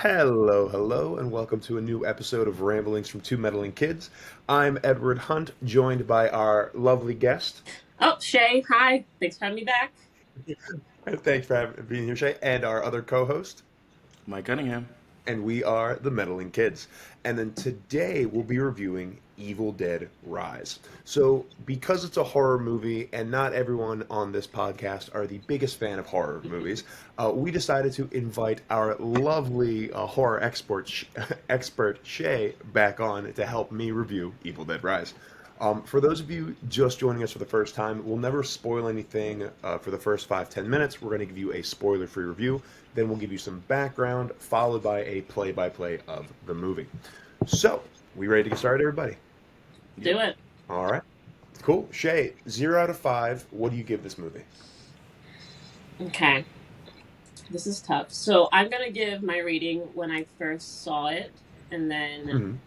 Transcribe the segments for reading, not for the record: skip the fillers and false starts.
Hello, hello, and welcome to a new episode of Ramblings from Two Meddling Kids. I'm Edward Hunt, joined by our lovely guest. Oh, Shay, hi. Thanks for having me back. Thanks for being here, Shay, and our other co-host. Mike Cunningham. And we are the Meddling Kids. And then today we'll be reviewing Evil Dead Rise. So, because it's a horror movie and not everyone on this podcast are the biggest fan of horror movies, we decided to invite our lovely horror expert Shay back on to help me review Evil Dead Rise. For those of you just joining us for the first time, we'll never spoil anything for the first 5-10 minutes. We're going to give you a spoiler-free review. Then we'll give you some background, followed by a play-by-play of the movie. So, we ready to get started, everybody? Do it. All right. Cool. Shay, 0 out of 5, what do you give this movie? Okay. This is tough. So I'm going to give my rating when I first saw it, and then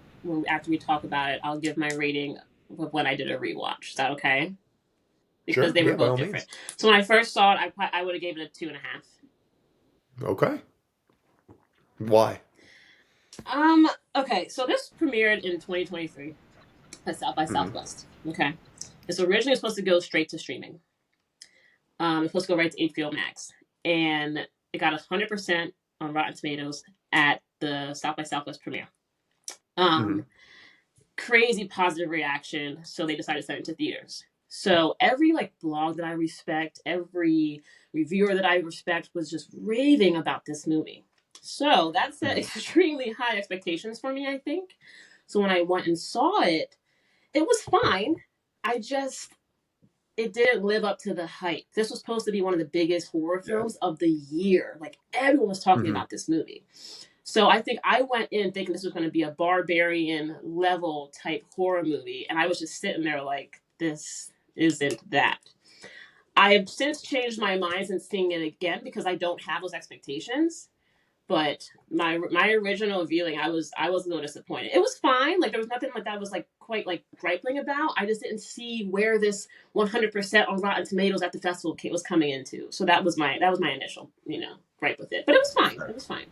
after we talk about it, I'll give my rating when I did a rewatch. Is that okay? Because Sure. they were Yeah, by all both different. means. So when I first saw it, I would have gave it a 2.5. Okay. Why? Okay, so this premiered in 2023 at South by Southwest. Okay. And so originally it was supposed to go straight to streaming. It's supposed to go right to HBO Max. And it got 100% on Rotten Tomatoes at the South by Southwest premiere. Crazy positive reaction, so they decided to send it to theaters. So every blog that I respect, every reviewer that I respect was just raving about this movie. So that set extremely high expectations for me, I think. So when I went and saw it, it was fine. It didn't live up to the hype. This was supposed to be one of the biggest horror films of the year. Like, everyone was talking about this movie. So I think I went in thinking this was going to be a Barbarian level type horror movie. And I was just sitting there like, this isn't that. I have since changed my mind since seeing it again because I don't have those expectations. But my original viewing, I was a little disappointed. It was fine. Like, there was nothing like that was quite griping about. I just didn't see where this 100% on Rotten Tomatoes at the festival was coming into. So that was my initial gripe with it. But it was fine. It was fine.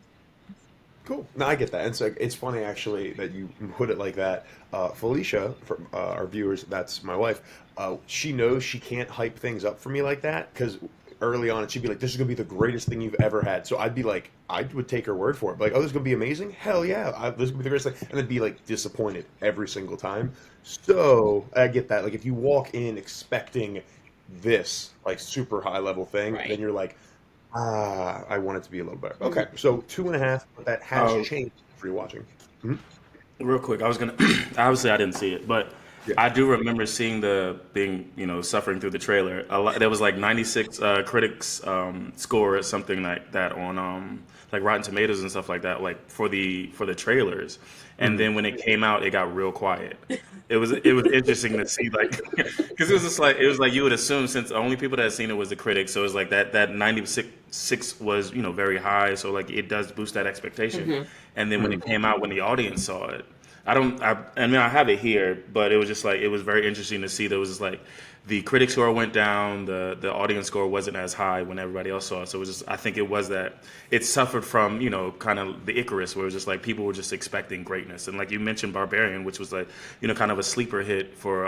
Cool. No, I get that. And so it's funny actually that you put it like that. Felicia, for our viewers, that's my wife. She knows she can't hype things up for me like that because early on she'd be like, "This is gonna be the greatest thing you've ever had." So I'd be like, I would take her word for it. Like, "Oh, this is gonna be amazing." Hell yeah, this is gonna be the greatest thing, and then be like disappointed every single time. So I get that. Like, if you walk in expecting this like super high level thing, then you're like, I want it to be a little better. Okay, so 2.5, but that has changed for you watching. Real quick, I was gonna. Obviously, I didn't see it, but I do remember seeing suffering through the trailer. There was like 96 critics score or something like that on like Rotten Tomatoes and stuff like that, like for the trailers. And then when it came out, it got real quiet. It was interesting to see, like, because it was like you would assume, since the only people that had seen it was the critics, so it was like that 96 was very high, so like it does boost that expectation. And then when it came out, when the audience saw it, I have it here, but it was just like, it was very interesting to see. There was just like the critic score went down, the audience score wasn't as high when everybody else saw it. So it was just, I think it was that it suffered from, kind of the Icarus, where it was just like people were just expecting greatness. And like you mentioned Barbarian, which was like, kind of a sleeper hit for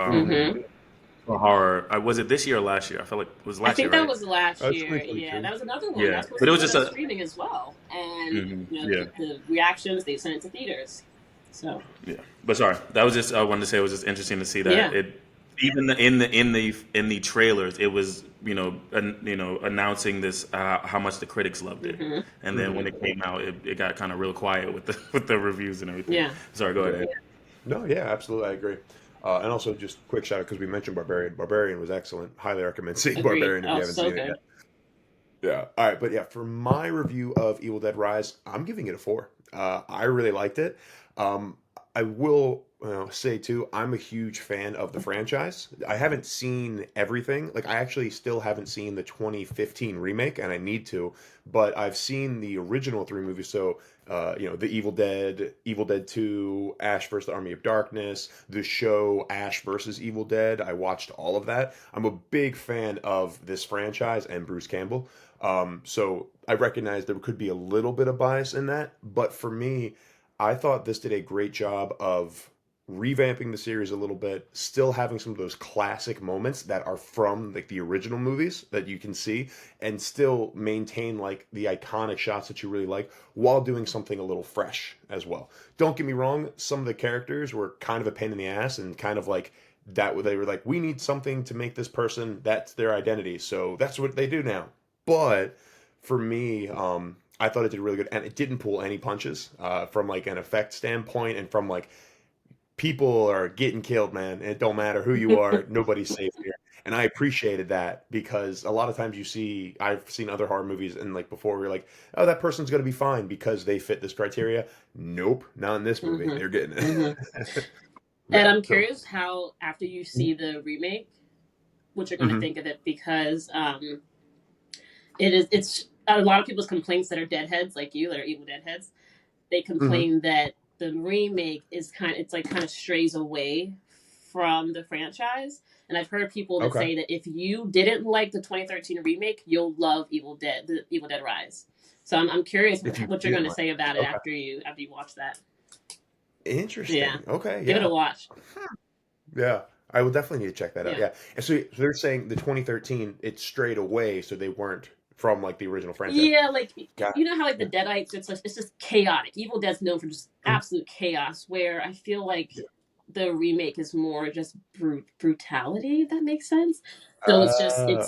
horror. Was it this year or last year? I felt like it was last year, I think right? that was last year. 2022. Yeah, that was another one. Yeah, That's supposed but to it was go just to a streaming as well. And yeah. the reactions, they sent it to theaters. So Yeah, but sorry, that was just, I wanted to say, it was just interesting to see that it, even in the trailers, it was announcing this, how much the critics loved it, and then when it came out, it got kind of real quiet with the reviews and everything. Yeah. Sorry, go ahead. No, yeah, absolutely, I agree. And also, just quick shout out because we mentioned Barbarian. Barbarian was excellent. Highly recommend seeing Agreed. Barbarian if you haven't So seen it good. yet. Yeah. All right, but yeah, for my review of Evil Dead Rise, I'm giving it a 4. I really liked it. I will say too, I'm a huge fan of the franchise. I haven't seen everything. Like, I actually still haven't seen the 2015 remake, and I need to. But I've seen the original 3 movies. So, the Evil Dead, Evil Dead 2, Ash vs. the Army of Darkness, the show Ash vs. Evil Dead. I watched all of that. I'm a big fan of this franchise and Bruce Campbell. So I recognize there could be a little bit of bias in that, but for me, I thought this did a great job of revamping the series a little bit, still having some of those classic moments that are from like the original movies that you can see, and still maintain like the iconic shots that you really like while doing something a little fresh as well. Don't get me wrong, some of the characters were kind of a pain in the ass and kind of like that they were like, we need something to make this person that's their identity, so that's what they do now. But for me, I thought it did really good, and it didn't pull any punches from like an effect standpoint, and from like people are getting killed, man. And it don't matter who you are, nobody's safe here. And I appreciated that because a lot of times I've seen other horror movies and like before we're like, oh, that person's gonna be fine because they fit this criteria. Nope, not in this movie. They're getting it. And I'm curious how after you see the remake, what you're going to think of it, because it's a lot of people's complaints that are deadheads like you, that are evil deadheads. They complain that the remake is kind of strays away from the franchise. And I've heard people that say that if you didn't like the 2013 remake, you'll love the Evil Dead Rise. So I'm curious what you're going to say about it after you watch that. Interesting. Yeah. Okay. Yeah. Give it a watch. Yeah. I will definitely need to check that out. Yeah. And so they're saying the 2013 it strayed away, so they weren't from like the original franchise. Yeah, like you know how like the Deadites, it's just chaotic. Evil Dead's known for just absolute chaos. Where I feel like the remake is more just brutality. If that makes sense. So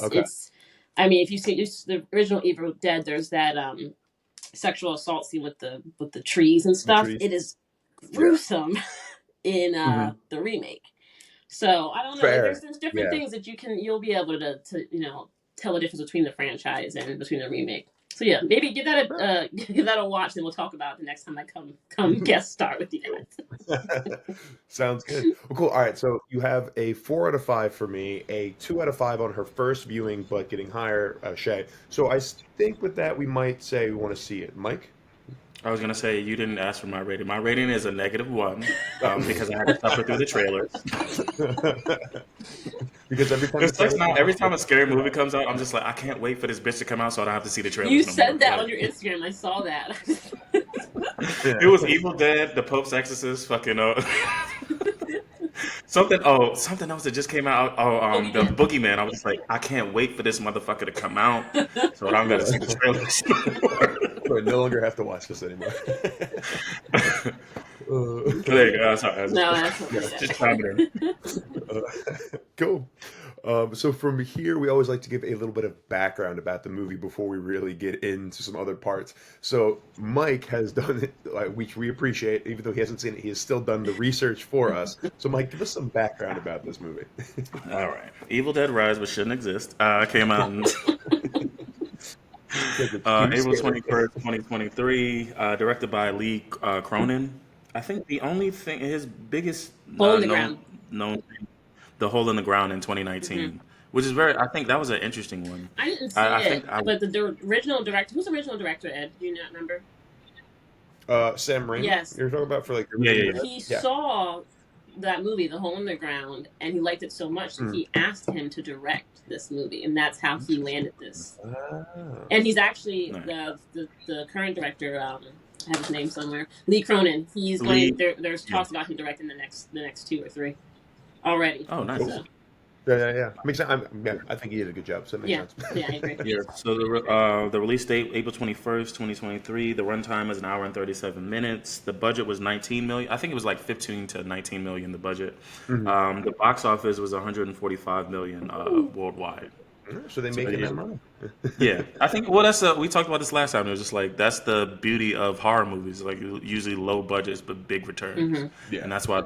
it's. I mean, if you see the original Evil Dead, there's that sexual assault scene with the trees and stuff. It is gruesome in the remake. So I don't know. Like, there's different things that you'll be able to tell the difference between the franchise and between the remake. So yeah, maybe give that a watch, and we'll talk about it the next time I come guest star with you guys. Sounds good. Well, cool. All right, so you have a 4 out of 5 for me, a 2 out of 5 on her first viewing, but getting higher, Shay. So I think with that we might say we want to see it, Mike. I was gonna say you didn't ask for my rating. My rating is a -1 because I had to suffer through the trailers. Because every time a scary movie comes out, I'm just like, I can't wait for this bitch to come out so I don't have to see the trailers. You said that on your Instagram. I saw that. It was Evil Dead, The Pope's Exorcist, fucking something else that just came out. The Boogeyman. I was just like, I can't wait for this motherfucker to come out so I don't gotta see the trailers. So I no longer have to watch this anymore. There you go. Sorry. Just chiming in. Cool. So from here, we always like to give a little bit of background about the movie before we really get into some other parts. So Mike has done it, which we appreciate, even though he hasn't seen it. He has still done the research for us. So Mike, give us some background about this movie. All right. Evil Dead Rise, which shouldn't exist, came out in April 21st, 2023, directed by Lee Cronin. I think the only thing, his biggest known thing, The Hole in the Ground in 2019, which is I think that was an interesting one. I didn't see it, but the original director, who's the original director, Ed? Do you not remember? Sam Raimi? Yes. You're talking about for like... He saw that movie, The Hole in the Ground, and he liked it so much that he asked him to direct this movie, and that's how he landed this. And he's actually the current director. I have his name somewhere. Lee Cronin. He's going. There's talks about him directing the next 2 or 3 already. Oh, nice. So. Yeah. Makes sense. I think he did a good job. So it makes sense. Yeah, I agree. So the release date April 21st, 2023. The runtime is 1 hour and 37 minutes. The budget was 19 million. I think it was like 15 to 19 million. The budget. The box office was 145 million worldwide. So they make it money. Yeah, I think. Well, we talked about this last time. It was just like that's the beauty of horror movies. Like usually low budgets but big returns. And that's why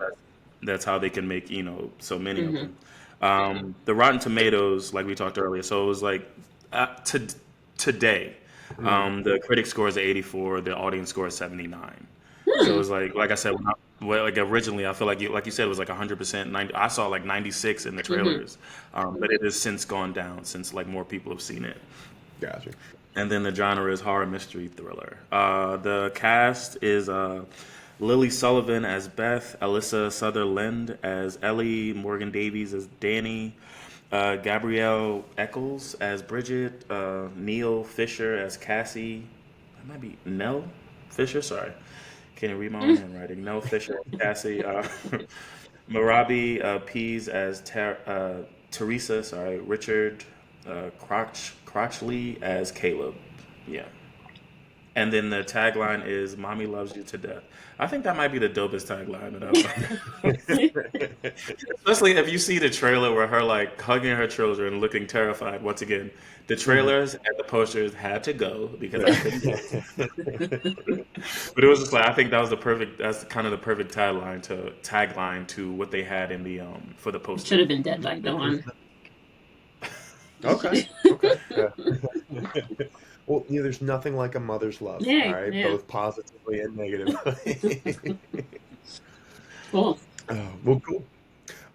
that's how they can make so many of them. The Rotten Tomatoes, like we talked earlier, so it was like today, the critic score is 84, the audience score is 79. So it was like I said, originally I feel like you said it was like 100%. I saw like 96 in the trailers, but it has since gone down since like more people have seen it. Gotcha. And then the genre is horror mystery thriller. The cast is Lily Sullivan as Beth, Alyssa Sutherland as Ellie, Morgan Davies as Danny, Gabrielle Eccles as Bridget, Neil Fisher as Cassie. That might be Nell Fisher. Sorry, can't even read my own handwriting. Nell Fisher as Cassie. Marabi Pease as Teresa. Sorry, Richard Crotchley as Caleb. Yeah. And then the tagline is "Mommy loves you to death." I think that might be the dopest tagline that I've. Especially if you see the trailer where her like hugging her children, looking terrified. Once again, the trailers and the posters had to go because I couldn't wait. But it was just like I think that was the perfect. That's kind of the perfect tagline to what they had in the for the poster. Should have been Deadite though. On. Okay. Yeah. Well, there's nothing like a mother's love, all right? Yeah. Both positively and negatively. Cool. Well, cool.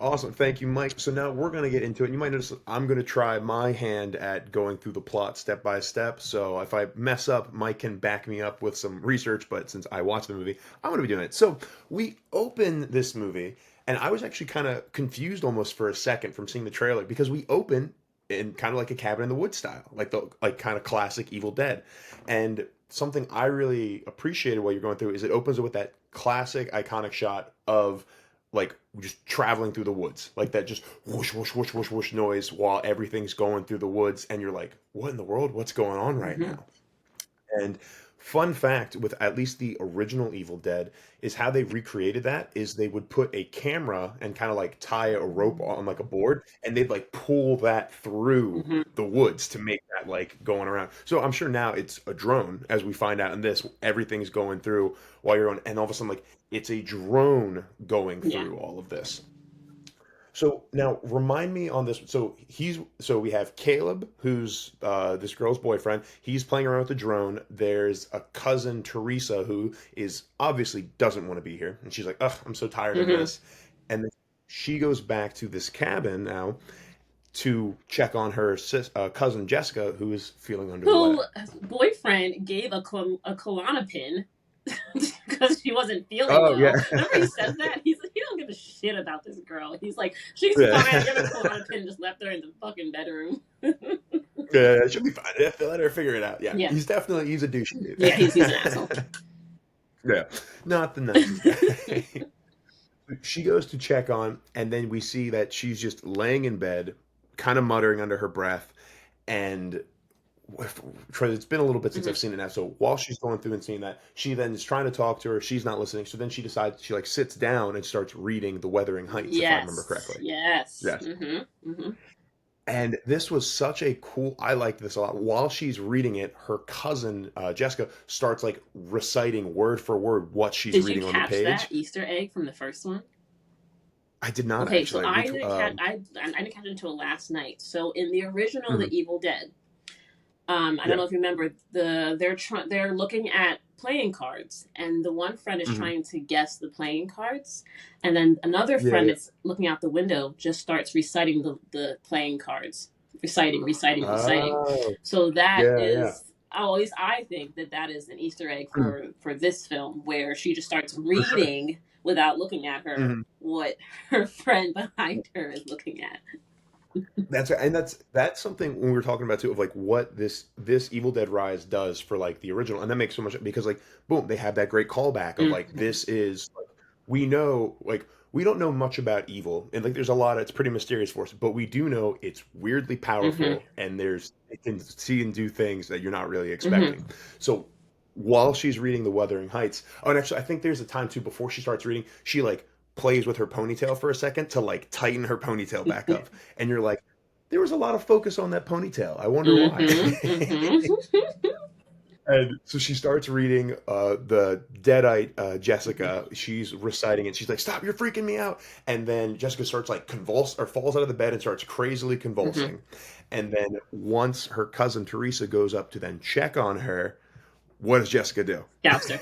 Awesome. Thank you, Mike. So now we're going to get into it. You might notice I'm going to try my hand at going through the plot step by step. So if I mess up, Mike can back me up with some research. But since I watched the movie, I'm going to be doing it. So we open this movie, and I was actually kind of confused almost for a second from seeing the trailer because we open in kind of like a cabin in the woods style, like kind of classic Evil Dead. And something I really appreciated while you're going through is it opens with that classic iconic shot of like just traveling through the woods, like that just whoosh whoosh whoosh whoosh whoosh noise while everything's going through the woods, and you're like, what in the world? What's going on right now? And fun fact with at least the original Evil Dead is how they recreated that is they would put a camera and kind of like tie a rope on like a board, and they'd like pull that through the woods to make that like going around. So I'm sure now it's a drone, as we find out in this, everything's going through while you're on, and all of a sudden like it's a drone going through all of this. So now remind me on this. So we have Caleb, who's this girl's boyfriend. He's playing around with the drone. There's a cousin, Teresa, who is obviously doesn't want to be here. And she's like, ugh, I'm so tired of this. And then she goes back to this cabin now to check on her cousin, Jessica, who is feeling under the weather. Boyfriend gave a Klonopin because she wasn't feeling Oh, well. yeah. Remember he says that? He's like, he don't give a shit about this girl. He's like, she's fine. Give her Klonopin, just left her in the fucking bedroom. Yeah, she'll be fine. Let her figure it out. Yeah. He's a douchey dude. Yeah, he's an asshole. Yeah, not the nicest guy. She goes to check on, and then we see that she's just laying in bed, kind of muttering under her breath, and it's been a little bit since I've seen it now. So while she's going through and seeing that, she then is trying to talk to her. She's not listening. So then she decides she like sits down and starts reading The Wuthering Heights, if I remember correctly. Yes. And this was such a cool. I liked this a lot. While she's reading it, her cousin Jessica starts like reciting word for word what she's reading on the page. Did you catch that Easter egg from the first one? I did not. Okay, actually. so I didn't catch it until last night. So in the original The Evil Dead, I don't know if you remember, they're looking at playing cards, and the one friend is trying to guess the playing cards, and then another friend that's looking out the window just starts reciting the playing cards, reciting. Oh, So that is. At least I think that is an Easter egg for this film, where she just starts reading without looking at her what her friend behind her is looking at. That's something when we were talking about too, of like what this Evil Dead Rise does for like the original, and that makes so much, because like boom, they have that great callback of like this is like, we know, like we don't know much about evil, and like there's a lot, it's pretty mysterious for us, but we do know it's weirdly powerful, and it can see and do things that you're not really expecting. So while she's reading The Wuthering Heights, and actually I think there's a time too before she starts reading, she like plays with her ponytail for a second to like tighten her ponytail back up, and you're like, there was a lot of focus on that ponytail. I wonder why. And so she starts reading the Deadite Jessica. She's reciting it. She's like, "Stop! You're freaking me out!" And then Jessica starts like falls out of the bed and starts crazily convulsing. And then once her cousin Teresa goes up to then check on her, what does Jessica do? Gouster.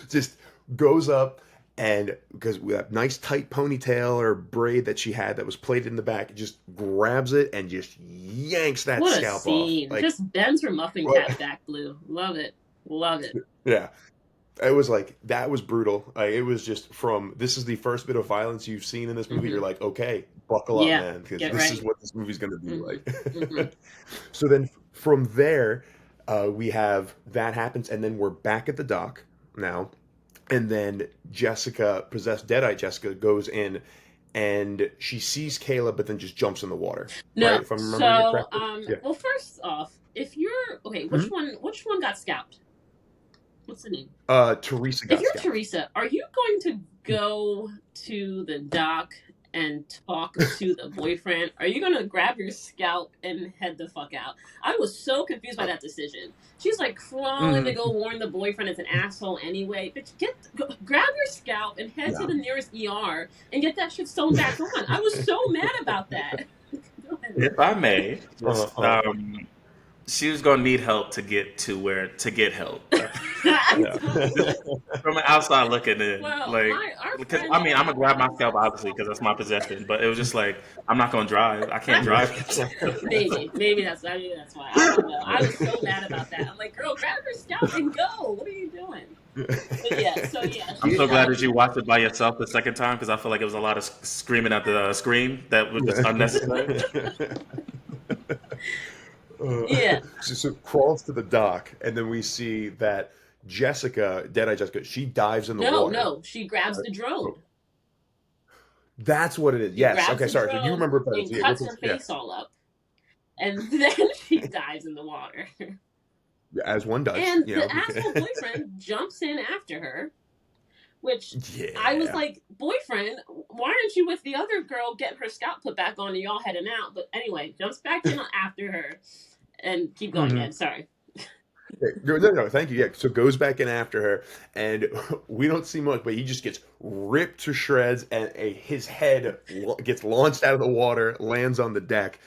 Just goes up, and because with that nice tight ponytail or braid that she had that was plaited in the back, just grabs it and just yanks that scalp off. Like, just bends her muffin cap back blue. Love it. Yeah. it was like that was brutal. Like, it was just from this is the first bit of violence you've seen in this movie. You're like, okay, buckle up, Yeah, man, because get this is ready. what this movie's gonna be Hmm. like. So then from there, we have that happens, and then we're back at the dock now, and then Jessica, possessed Deadite Jessica, goes in, and she sees Kayla, but then just jumps in the water, No, right? If I'm remembering it so correctly. Yeah. well, first off, if you're okay, Mhm. which one got scalped? What's the name? Teresa If got you're scalped. Teresa, are you going to go to the dock and talk to the boyfriend? Are you going to grab your scalp and head the fuck out? I was so confused by that decision. She's like crawling to Mhm. go warn the boyfriend it's an asshole anyway. But grab your scalp and head to Yeah. the nearest ER and get that shit sewn back on. I was so mad about that. Go ahead. If I may, Uh, just uh, she was gonna need help to get to where to get help. I yeah. don't. Just from an outside looking in, Well, like my our because friend I mean I'm gonna grab myself obviously because that's my possession, but it was just like I'm not gonna drive. I can't drive. maybe that's why. I don't know. I was so mad about that. I'm like, girl, grab your scalp and go. What are you doing? But yeah, so yeah, I'm she's so glad that you watched it by yourself the second time because I feel like it was a lot of screaming at the screen that was just unnecessary. yeah. So crawls to the dock, and then we see that Jessica, Deadeye Jessica, she dives in the No, water. no, she grabs the Oh, drone. that's what it is. She Yes. grabs Okay. the Sorry. So you drone remember better. and So yeah. cuts her Yeah. face all up, and then she dives in the water. As one does. And You the know. asshole boyfriend jumps in after her, which I was Yeah. like, boyfriend, why aren't you with the other girl getting her scalp put back on and y'all heading out? But anyway, jumps back in after her and keep going, Mhm. Ed. Sorry. No, no, thank you. Yeah, so goes back in after her, and we don't see much, but he just gets ripped to shreds, and his head gets launched out of the water, lands on the deck,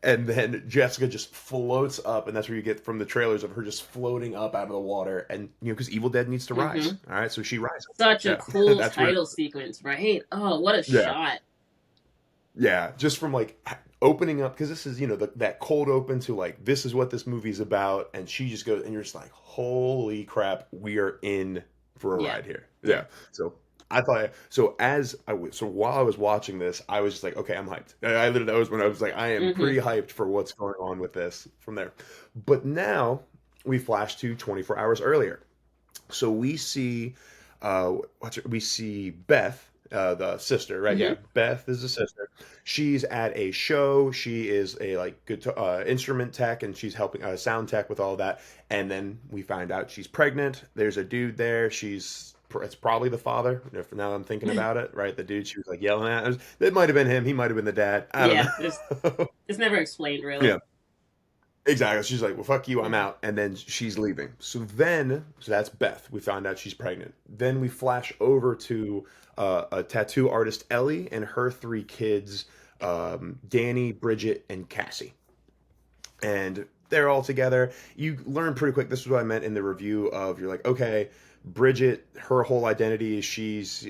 and then Jessica just floats up, and that's where you get from the trailers of her just floating up out of the water, and because Evil Dead needs to rise, Mm-hmm. all right, so she rises. Such a Yeah, cool that's where. title sequence, right? Oh, what a Yeah, shot. yeah, just from like opening up because this is that cold open to like this is what this movie's about, and she just goes, and you're just like, holy crap, we are in for a Yeah. ride here. Yeah. Yeah. So I thought so as I was so while I was watching this, I was just like, okay, I'm hyped. I literally that was when I was like, I am Mm-hmm. pretty hyped for what's going on with this from there. But now we flash to 24 hours earlier. So we see, we see Beth, the sister, right? Yeah, Mm-hmm. Beth is the sister. She's at a show. She is a like guitar, instrument tech, and she's helping sound tech with all that. And then we find out she's pregnant. There's a dude there. It's probably the father. If now I'm thinking about it, right? The dude she was like yelling at. It might have been him. He might have been the dad. I don't Yeah. know. It's never explained really. Yeah. Exactly. She's like, well, fuck you, I'm Mm-hmm. out. And then she's leaving. So that's Beth. We found out she's pregnant. Then we flash over to a tattoo artist, Ellie, and her three kids, Danny, Bridget, and Cassie. And they're all together. You learn pretty quick. This is what I meant in the review of you're like, okay, Bridget, her whole identity is she's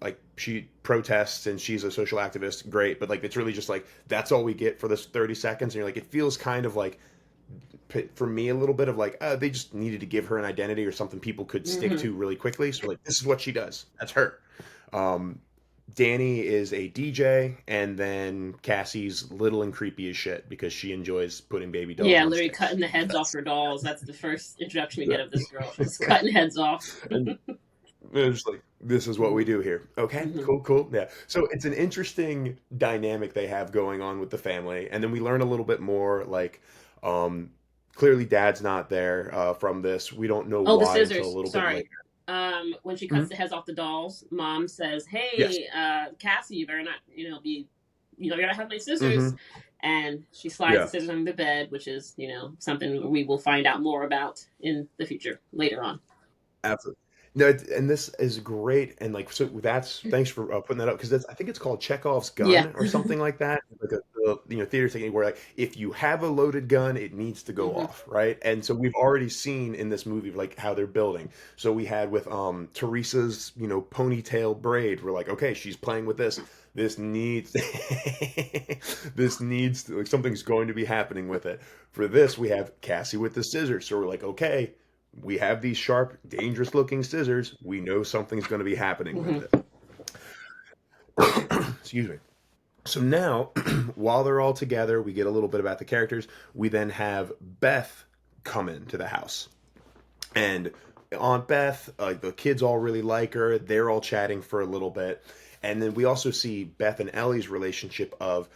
like she protests and she's a social activist. Great, but like it's really just like that's all we get for this 30 seconds. And you're like, it feels kind of like for me a little bit of like they just needed to give her an identity or something people could stick Mm-hmm. to really quickly. So like this is what she does. That's her. Um, Danny is a DJ, and then Cassie's little and creepy as shit because she enjoys putting baby dolls Yeah, on literally sticks. cutting the heads off her dolls. That's the first introduction we Yeah. get of this girl. She's cutting heads off. And they're just like, this is what we do here. Okay, Mm-hmm. cool. Yeah. So it's an interesting dynamic they have going on with the family. And then we learn a little bit more like, clearly dad's not there from this. We don't know Oh, the why until a scissors. little bit Sorry. later. When she cuts Mhm. the heads off the dolls, mom says, Yes. "Hey, Cassie, you better not, you gotta have my scissors." Hmm. And she slides the Yeah. scissors under the bed, which is, something we will find out more about in the future later on. Absolutely. No, and this is great, and like so that's thanks for putting that up because I think it's called Chekhov's Yeah. gun or something like that, like theater technique where like if you have a loaded gun, it needs to go Mm-hmm. off, right? And so we've already seen in this movie like how they're building. So we had with Teresa's ponytail braid. We're like, okay, she's playing with this. This needs this needs like something's going to be happening with it. For this, we have Cassie with the scissors. So we're like, okay, we have these sharp, dangerous-looking scissors. We know something's going to be happening with it. Excuse me. So now, while they're all together, we get a little bit about the characters. We then have Beth come into the house. And Aunt Beth, the kids all really like her. They're all chatting for a little bit. And then we also see Beth and Ellie's relationship of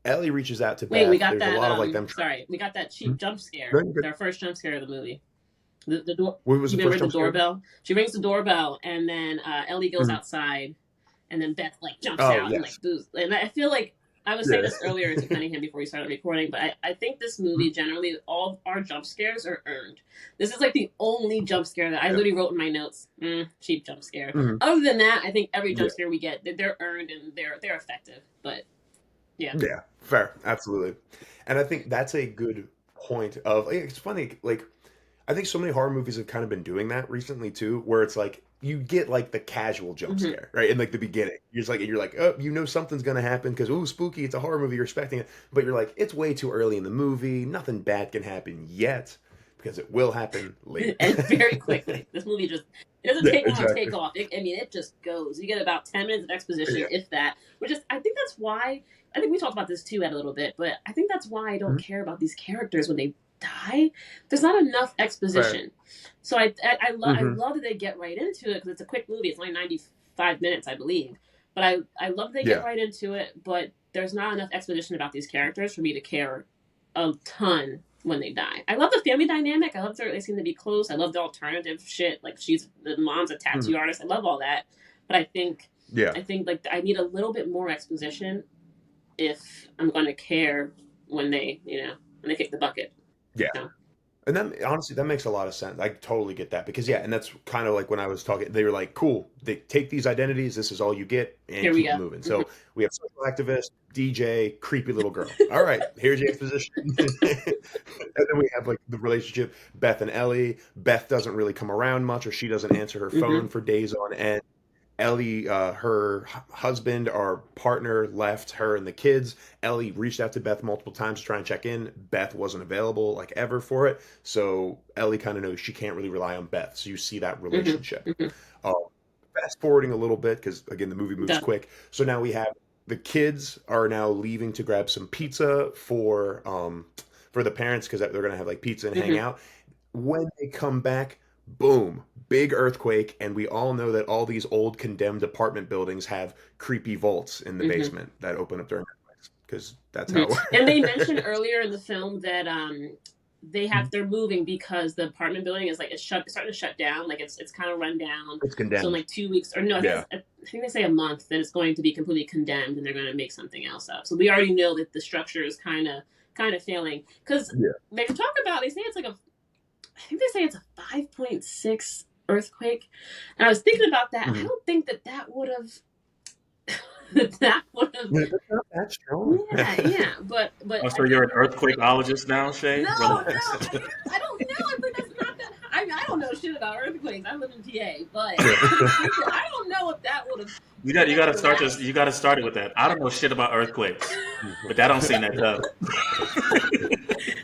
Ellie reaches out to Beth. We got There's that. a lot of like them. Sorry, we got that cheap jump scare. Their first jump scare of the movie. The door. What was the first jump doorbell? She rings the doorbell, and then Ellie goes outside, and then Beth like jumps out and like boosts. And I feel like I was saying this earlier to Cunningham before we started recording, but I think this movie generally all our jump scares are earned. This is like the only jump scare that I literally wrote in my notes. Cheap jump scare. Other than that, I think every jump scare we get, they're earned and they're effective. But yeah, fair, absolutely. And I think that's a good point of. It's funny, like I think so many horror movies have kind of been doing that recently too, where it's like you get like the casual jump scare, right? In like the beginning, you're like, oh, you know something's gonna happen because spooky, it's a horror movie, you're expecting it, but you're like, it's way too early in the movie, nothing bad can happen yet because it will happen later and very quickly. This movie just doesn't take long to take off. It just goes. You get about 10 minutes of exposition, if that. Which is, I think that's why. I think we talked about this too Ed, a little bit, but I think that's why I don't care about these characters when they die. There's not enough exposition. Right. So I love that they get right into it because it's a quick movie. It's only 95 minutes, I believe. But I love that they get right into it, but there's not enough exposition about these characters for me to care a ton when they die. I love the family dynamic. I love that they seem to be close. I love the alternative shit. Like the mom's a tattoo artist. I love all that. But I think like I need a little bit more exposition if I'm going to care when they kick the bucket. Yeah. And then honestly, that makes a lot of sense. I totally get that because and that's kind of like when I was talking, they were like, cool, they take these identities, this is all you get, and keep moving. So we have social activist, DJ, creepy little girl. All right, here's your exposition. And then we have like the relationship, Beth and Ellie. Beth doesn't really come around much, or she doesn't answer her phone for days on end. Ellie, her husband, our partner, left her and the kids. Ellie reached out to Beth multiple times to try and check in. Beth wasn't available like ever for it. So Ellie kind of knows she can't really rely on Beth. So you see that relationship. Fast forwarding a little bit, because again, the movie moves quick. So now we have the kids are now leaving to grab some pizza for the parents because they're going to have like pizza and hang out. When they come back, boom, big earthquake, and we all know that all these old condemned apartment buildings have creepy vaults in the basement that open up during earthquakes, because that's how it works. And they mentioned earlier in the film that they're moving because the apartment building is like it's starting to shut down, like it's kind of run down. It's condemned. So in like 2 weeks, or no, I think they say a month, that it's going to be completely condemned, and they're going to make something else up. So we already know that the structure is kind of failing, because they talk about, they say it's like I think they say it's a 5.6 earthquake, and I was thinking about that. I don't think that would have. That's not that strong. Yeah, but. So you're an earthquakeologist now, Shay? No, I don't know. I think that's not that. I don't know shit about earthquakes. I live in PA, but I don't know if that would have. You got to start this. You got to start it with that. I don't know shit about earthquakes, but that don't seem that tough.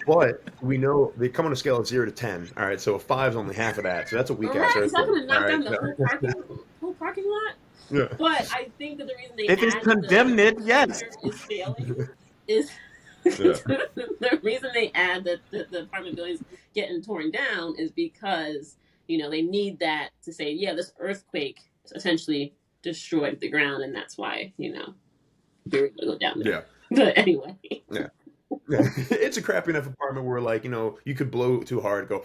But we know they come on a scale of 0 to 10. All right, so a 5 is only half of that. So that's a weak ass earthquake. Is that going to knock down the whole parking lot? Yeah. But I think that the reason they if it's condemned, yes, is failing is the reason they add that the apartment buildings getting torn down is because they need that to say this earthquake essentially destroyed the ground, and that's why you're going to go down there. Yeah. But anyway. Yeah. It's a crappy enough apartment where you could blow too hard, go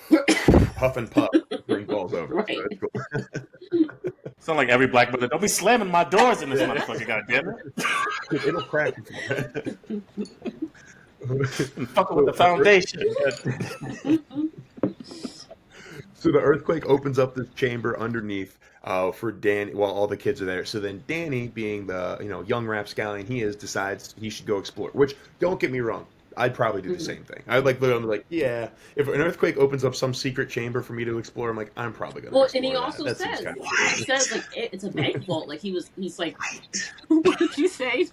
huff and puff, bring balls over. Right. So that's cool. Sound like every black brother. Don't be slamming my doors in this motherfucker, goddammit. It'll crack. Fucking with the foundation. So the earthquake opens up this chamber underneath for Danny while all the kids are there. So then Danny, being the young rapscallion he is, decides he should go explore. Which, don't get me wrong, I'd probably do the same thing. I'd literally like, if an earthquake opens up some secret chamber for me to explore, I'm like, I'm probably gonna. And he also says like it's a bank vault. Like he's like, what did you say?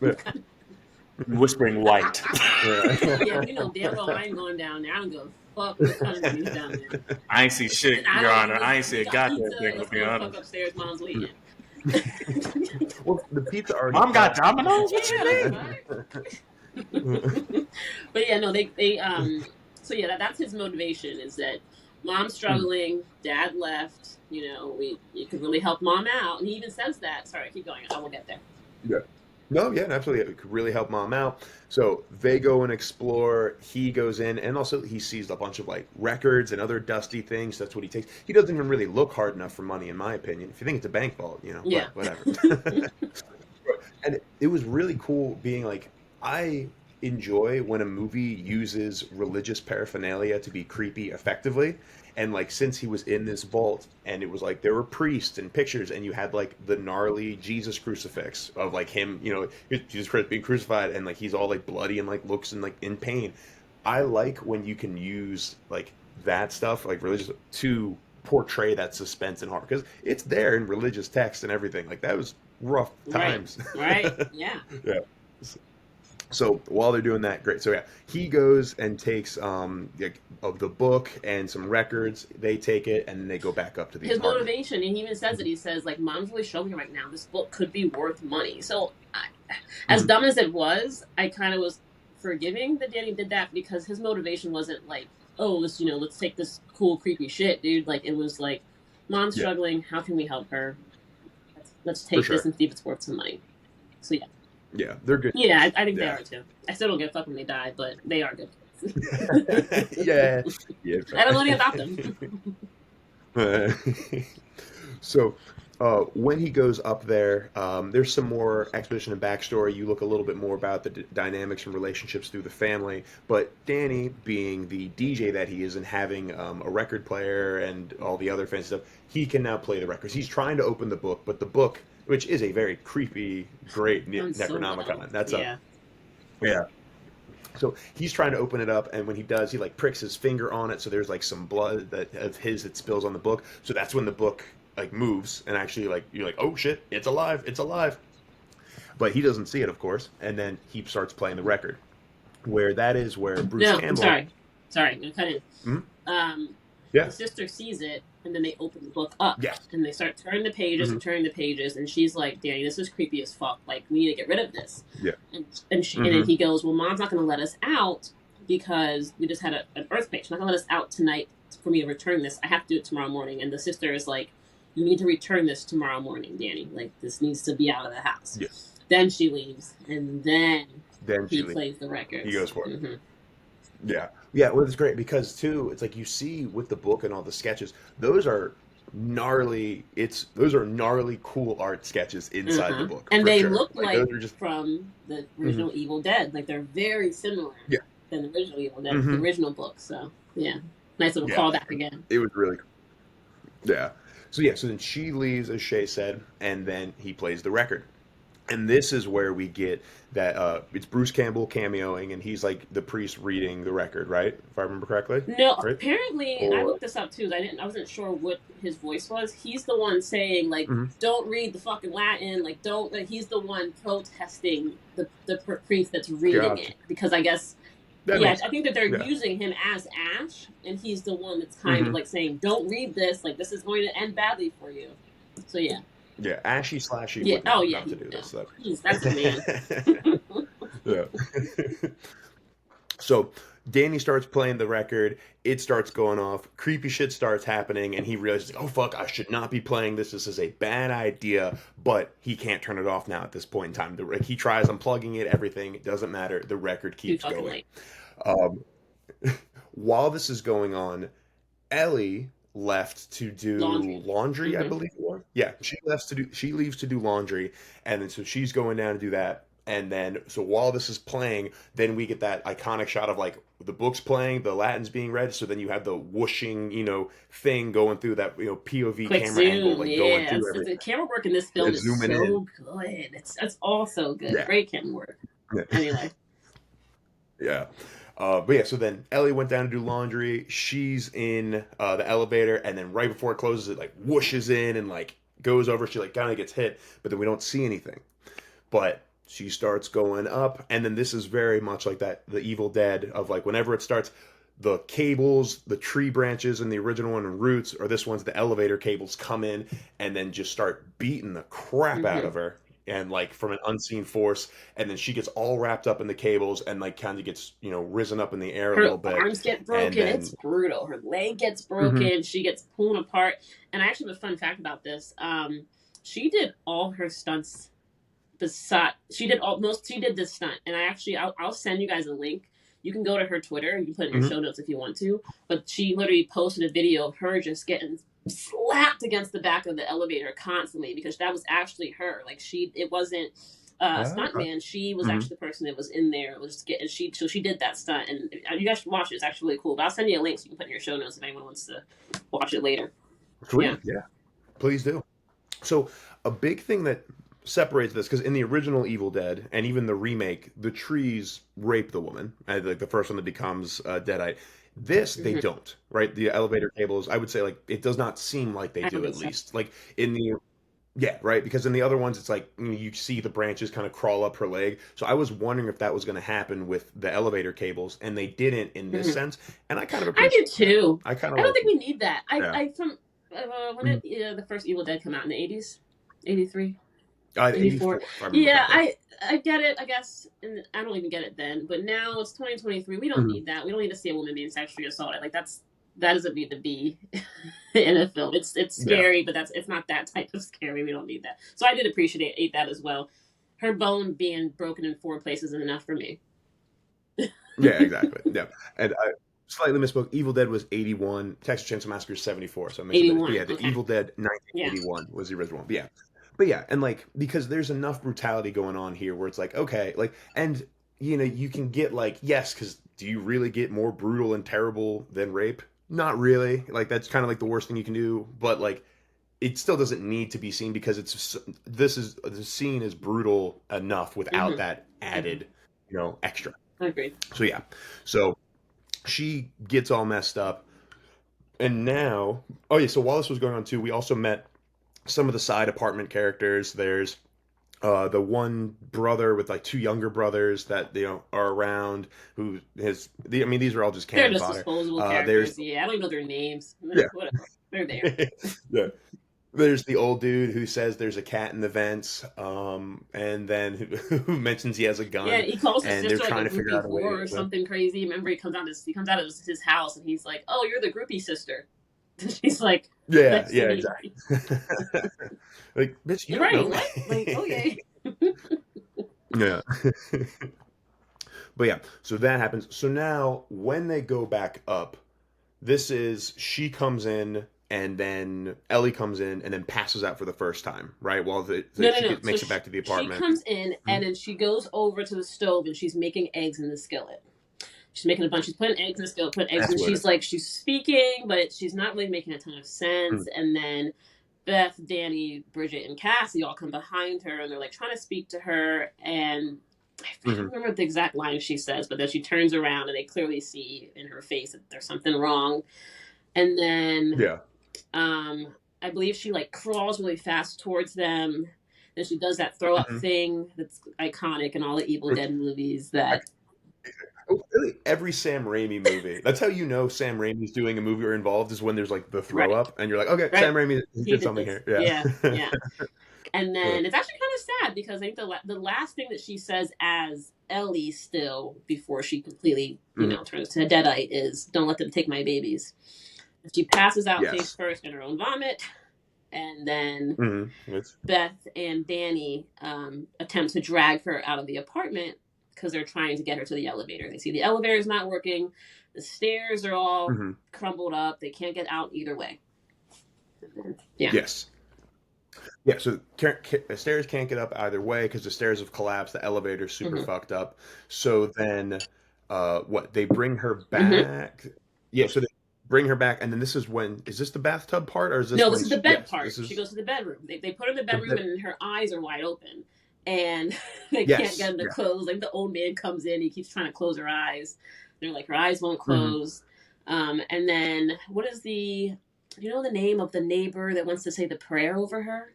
Whispering white. Damn well I ain't going down there. I don't give a fuck with tons of things down there. I ain't see shit, And Your Honor. I we ain't see a got goddamn pizza. thing, to Let's be go the honest. fuck upstairs. Mom's waiting. Well, the pizza already. Mom got Domino's? What you Yeah, mean? right? But yeah, no, they so yeah, that's his motivation, is that mom's struggling, dad left, you could really help mom out. And he even says that. Sorry, keep going. I will get there. Yeah. No, yeah, absolutely. It could really help mom out. So they go and explore. He goes in, and also he sees a bunch of like records and other dusty things. That's what he takes. He doesn't even really look hard enough for money, in my opinion. If you think it's a bank vault, Yeah. but whatever. And it was really cool being like, I enjoy when a movie uses religious paraphernalia to be creepy effectively. And like, since he was in this vault and it was like there were priests and pictures, and you had like the gnarly Jesus crucifix of like him, Jesus Christ being crucified, and like he's all like bloody and like looks and like in pain. I like when you can use like that stuff, like religious, to portray that suspense and horror, because it's there in religious text and everything. Like, that was rough times. Right. Yeah. Yeah. So while they're doing that, great. So yeah, he goes and takes of the book and some records. They take it and then they go back up to the His apartment. motivation, and he even says it. He says, like, mom's really struggling right now. This book could be worth money. So, as dumb as it was, I kind of was forgiving that Danny did that, because his motivation wasn't like, oh, let's take this cool, creepy shit, dude. Like, it was like, mom's struggling. How can we help her? Let's take this and see if it's worth some money. So yeah. Yeah, they're good. Yeah, I think they are too. I still don't give a fuck when they die, but they are good. Yeah. I don't know anything about them. So when he goes up there, there's some more exposition and backstory. You look a little bit more about the dynamics and relationships through the family. But Danny, being the DJ that he is, and having a record player and all the other fancy stuff, he can now play the records. He's trying to open the book, but the book, which is a very creepy, great Necronomicon. That's yeah. So he's trying to open it up, and when he does, he like pricks his finger on it, so there's like some blood of his that spills on the book. So that's when the book like moves, and actually like you're like, oh shit, it's alive, it's alive. But he doesn't see it, of course, and then he starts playing the record. Where Bruce Campbell. Sorry, I'm gonna cut in. Mm-hmm. Yeah. The sister sees it, and then they open the book up. Yes. And they start turning the pages and turning the pages, and she's like, Danny, this is creepy as fuck. Like, we need to get rid of this. Yeah. And then he goes, well, mom's not going to let us out because we just had an earthquake. She's not going to let us out tonight for me to return this. I have to do it tomorrow morning. And the sister is like, you need to return this tomorrow morning, Danny. Like, this needs to be out of the house. Yes. Then she leaves, and then he plays plays the records. He goes for it. Mm-hmm. Yeah. Yeah, well, it's great because, too, it's like you see with the book and all the sketches, those are gnarly, cool art sketches inside the book. And they look like those are just from the original Evil Dead. Like, they're very similar than the original Evil Dead, the original book. So, yeah. Nice little callback again. It was really cool. Yeah. So then she leaves, as Shay said, and then he plays the record. And this is where we get that it's Bruce Campbell cameoing, and he's like the priest reading the record, right? If I remember correctly. No, right? Apparently, I looked this up too. I wasn't sure what his voice was. He's the one saying like, "Don't read the fucking Latin." Like, don't. Like, he's the one protesting the priest that's reading it, because I guess. I think that they're using him as Ash, and he's the one that's kind of like saying, "Don't read this. Like, this is going to end badly for you." So yeah. Yeah, Ashy Slashy. Yeah. Oh yeah. To do this. That's the man. Yeah. So Danny starts playing the record. It starts going off. Creepy shit starts happening, and he realizes, oh fuck, I should not be playing this. This is a bad idea. But he can't turn it off now at this point in time. He tries unplugging it. Everything, it doesn't matter. The record keeps going. While this is going on, Ellie left to do laundry, I believe it was. Yeah, she leaves to do laundry, and then so she's going down to do that. And then so while this is playing, then we get that iconic shot of like the book's playing, the Latin's being read, so then you have the whooshing, thing going through that, POV quick camera zoom, angle, like going through everything. The camera work in this film is so good. It's all so good. Yeah. Great camera work. Yeah. Anyway. Yeah. But yeah, so then Ellie went down to do laundry. She's in the elevator, and then right before it closes, it like whooshes in and like goes over. She like kind of gets hit, but then we don't see anything. But she starts going up, and then this is very much like that, the Evil Dead of like whenever it starts, the cables, the tree branches in the original one and roots, or this one's the elevator cables come in and then just start beating the crap out of her, and like from an unseen force, and then she gets all wrapped up in the cables and like kind of gets, you know, risen up in the air a little bit. Her arms get broken. Then, it's brutal. Her leg gets broken. She gets pulled apart. And I actually have a fun fact about this. She did all her stunts. She did this stunt, and I'll send you guys a link. You can go to her Twitter and you can put it in your show notes if you want to. But she literally posted a video of her just getting slapped against the back of the elevator constantly, because that was actually her. Like it wasn't stuntman. She was actually the person that was in there. So she did that stunt, and you guys should watch it. It's actually really cool. But I'll send you a link so you can put in your show notes if anyone wants to watch it later. Sweet. Yeah, please do. So a big thing that separates this, because in the original Evil Dead and even the remake, the trees rape the woman, like the first one that becomes Deadite. This they don't, right? The elevator cables, I would say, like, it does not seem like they do, at least. Like in the right, because in the other ones it's like you see the branches kind of crawl up her leg. So I was wondering if that was going to happen with the elevator cables, and they didn't in this sense. And I kind of appreciate I do too. I don't think we need that. When did the first Evil Dead come out in the 80s? 83? 84. Yeah, I get it, I guess. And I don't even get it then. But now it's 2023. We don't need that. We don't need to see a woman being sexually assaulted. Like that doesn't need to be in a film. It's scary, but it's not that type of scary. We don't need that. So I did appreciate that as well. Her bone being broken in 4 places is enough for me. Yeah, exactly. Yeah, and I slightly misspoke. Evil Dead was 81. Texas Chainsaw Massacre is 74. So I mentioned 81. Yeah, the Evil Dead 1981 was the original one. Yeah. But yeah, and like, because there's enough brutality going on here where it's like, okay, like, and you know, you can get like, yes, because do you really get more brutal and terrible than rape? Not really. Like, that's kind of like the worst thing you can do, but like, it still doesn't need to be seen, because the scene is brutal enough without that added, you know, extra. I agree. So yeah, so she gets all messed up, and now, so while this was going on too, we also met some of the side apartment characters. There's the one brother with like 2 younger brothers that, you know, are around, who these are all just cannon fodder. They're just disposable characters. I don't even know their names. Yeah. Whatever. They're there. Yeah. There's the old dude who says there's a cat in the vents, and then who mentions he has a gun. Yeah, he calls his sister trying to figure out a way or something crazy. Remember, he comes out of his house and he's like, "Oh, you're the groupie sister." She's like, yeah, exactly. Like, bitch, you right? don't know. What? Like, okay. Yeah. But yeah, so that happens. So now when they go back up, she comes in, and then Ellie comes in and then passes out for the first time, right? While makes it back to the apartment. She comes in and then she goes over to the stove and she's making eggs in the skillet. She's making a bunch. She's putting eggs in the skillet, she's speaking, but she's not really making a ton of sense. And then Beth, Danny, Bridget, and Cassie all come behind her, and they're like trying to speak to her. And I don't remember the exact line she says, but then she turns around and they clearly see in her face that there's something wrong. And then, I believe she like crawls really fast towards them. Then she does that throw up thing that's iconic in all the Evil Dead movies. Really, every Sam Raimi movie. That's how you know Sam Raimi's doing a movie or involved, is when there's like the throw up, and you're like, okay, Sam Raimi did something here. Yeah. And then it's actually kind of sad, because I think the last thing that she says as Ellie still before she completely turns to a Deadite is, "Don't let them take my babies." She passes out face first in her own vomit, and then Beth and Danny attempt to drag her out of the apartment, because they're trying to get her to the elevator. They see the elevator is not working. The stairs are all crumbled up. They can't get out either way. Yeah. Yes. Yeah, so the stairs can't get up either way because the stairs have collapsed. The elevator's super fucked up. So then, they bring her back? Yeah, so they bring her back, and then this is this the bathtub part, or is this? No, this is the bed part. She goes to the bedroom. They put her in the bedroom, and her eyes are wide open. And they can't get them to close. Like, the old man comes in, he keeps trying to close her eyes. They're like, her eyes won't close. And then, do you know the name of the neighbor that wants to say the prayer over her?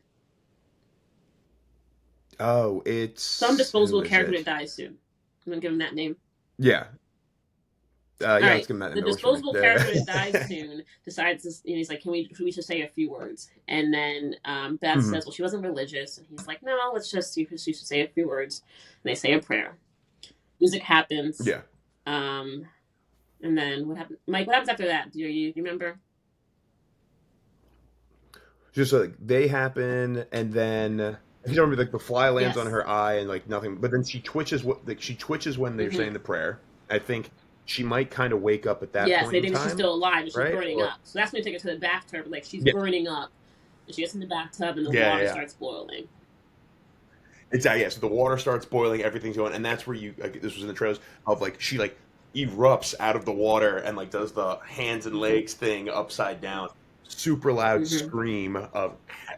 Oh, it's... some disposable character that dies soon. I'm going to give him that name. Yeah. All Yeah, let's right. give him that The endorsement. disposable character that dies soon decides this, and he's like, we should say a few words?" And then Beth Mhm. says, "Well, she wasn't religious," and he's like, "No, let's just you should say a few words." And they say a prayer. Music happens. Yeah. And then what happened, Mike? What happens after that? Do you remember? Just like they happen, and then you remember like the fly lands on Yes. her eye and like nothing, but then she twitches. She twitches when they're Mhm. saying the prayer. I think she might kind of wake up at that Yes, point they in think time, she's still alive and she's right? burning Or, up. So that's when they take her to the bathtub. Like she's yeah, burning up, and she gets in the bathtub, and the yeah, water yeah. starts boiling. Exactly. Yeah. So the water starts boiling, everything's going, and that's where you. Like, this was in the trailers of like she like erupts out of the water and like does the hands and legs thing upside down. Super loud scream of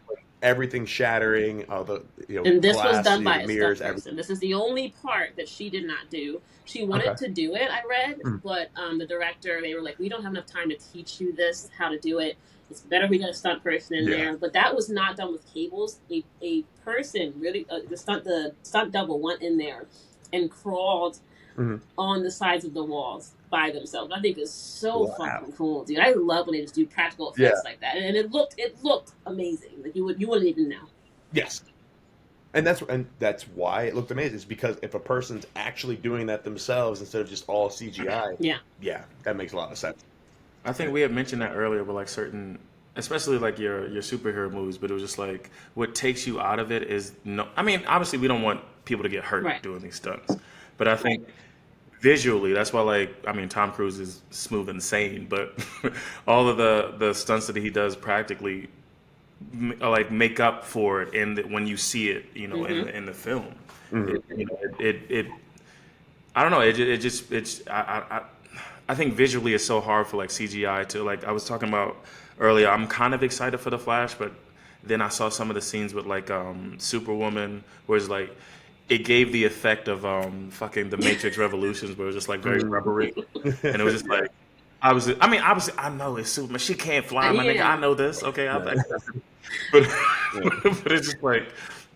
like, everything shattering. The And this was glass, done by the a mirrors, stunt everything. person. This is the only part that she did not do. She wanted Okay. to do it, I read, Mm. but the director, they were like, "We don't have enough time to teach you this, how to do it. It's better if we got a stunt person in Yeah. there." But that was not done with cables. A person, really, the stunt double went in there and crawled Mhm. on the sides of the walls by themselves. I think it's so Wow. fucking cool, dude. I love when they just do practical Yeah. effects like that, and it looked amazing. Like you wouldn't even know. Yes. And that's why it looked amazing. Is because if a person's actually doing that themselves instead of just all CGI, Yeah. that makes a lot of sense. I think we had mentioned that earlier, but like certain, especially like your superhero movies, but it was just like what takes you out of it is no. I mean, obviously we don't want people to get hurt Right. doing these stunts, but I think visually that's why like I mean Tom Cruise is smooth and sane, but all of the stunts that he does practically like make up for it when you see it, in the film. It I don't know. I think visually it's so hard for like CGI to like. I was talking about earlier. I'm kind of excited for the Flash, but then I saw some of the scenes with like Superwoman, where it's like it gave the effect of fucking the Matrix Revolutions, where it was just like very rubbery, and it was just like I mean, obviously I know it's Superman. She can't fly, my nigga. I know this. Okay, I'll back that. But but it's just like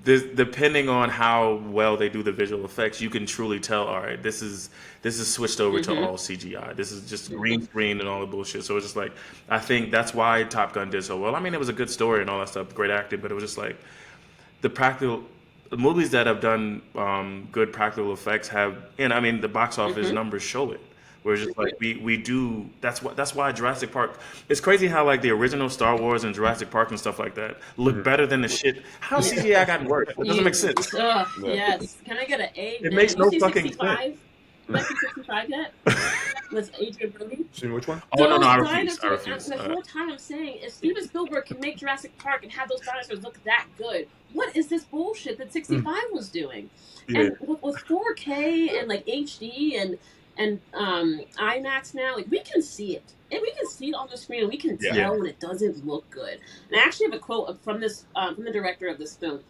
this, depending on how well they do the visual effects, you can truly tell. All right, this is switched over to all CGI. This is just green screen and all the bullshit. So it's just like I think that's why Top Gun did so well. I mean, it was a good story and all that stuff, great acting, but it was just like the movies that have done good practical effects have, and I mean the box office numbers show it. Where it's just like we do. That's why Jurassic Park. It's crazy how like the original Star Wars and Jurassic Park and stuff like that look better than the shit. How CGI got worse? It doesn't make sense. Yes. Can I get an A? It makes no fucking 65? sense. You see 65 yet? With Adrian Brody? Seen which one? Oh no, I Dinosaurs, refuse. The whole time I'm saying, if Steven Spielberg can make Jurassic Park and have those dinosaurs look that good, what is this bullshit that 65 was doing? Yeah. And with 4K and like HD and IMAX now, like we can see it, and we can see it on the screen, and we can tell when it doesn't look good. And I actually have a quote from the director of this film,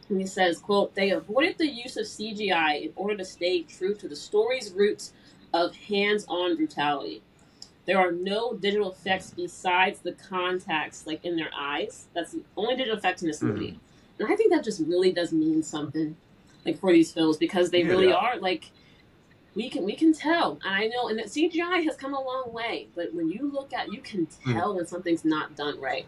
and he says, "Quote: They avoided the use of CGI in order to stay true to the story's roots of hands-on brutality. There are no digital effects besides the contacts, like in their eyes. That's the only digital effect in this movie." And I think that just really does mean something, like for these films, because they really are like. We can tell, and I know, and that CGI has come a long way. But when you look at, you can tell when something's not done right.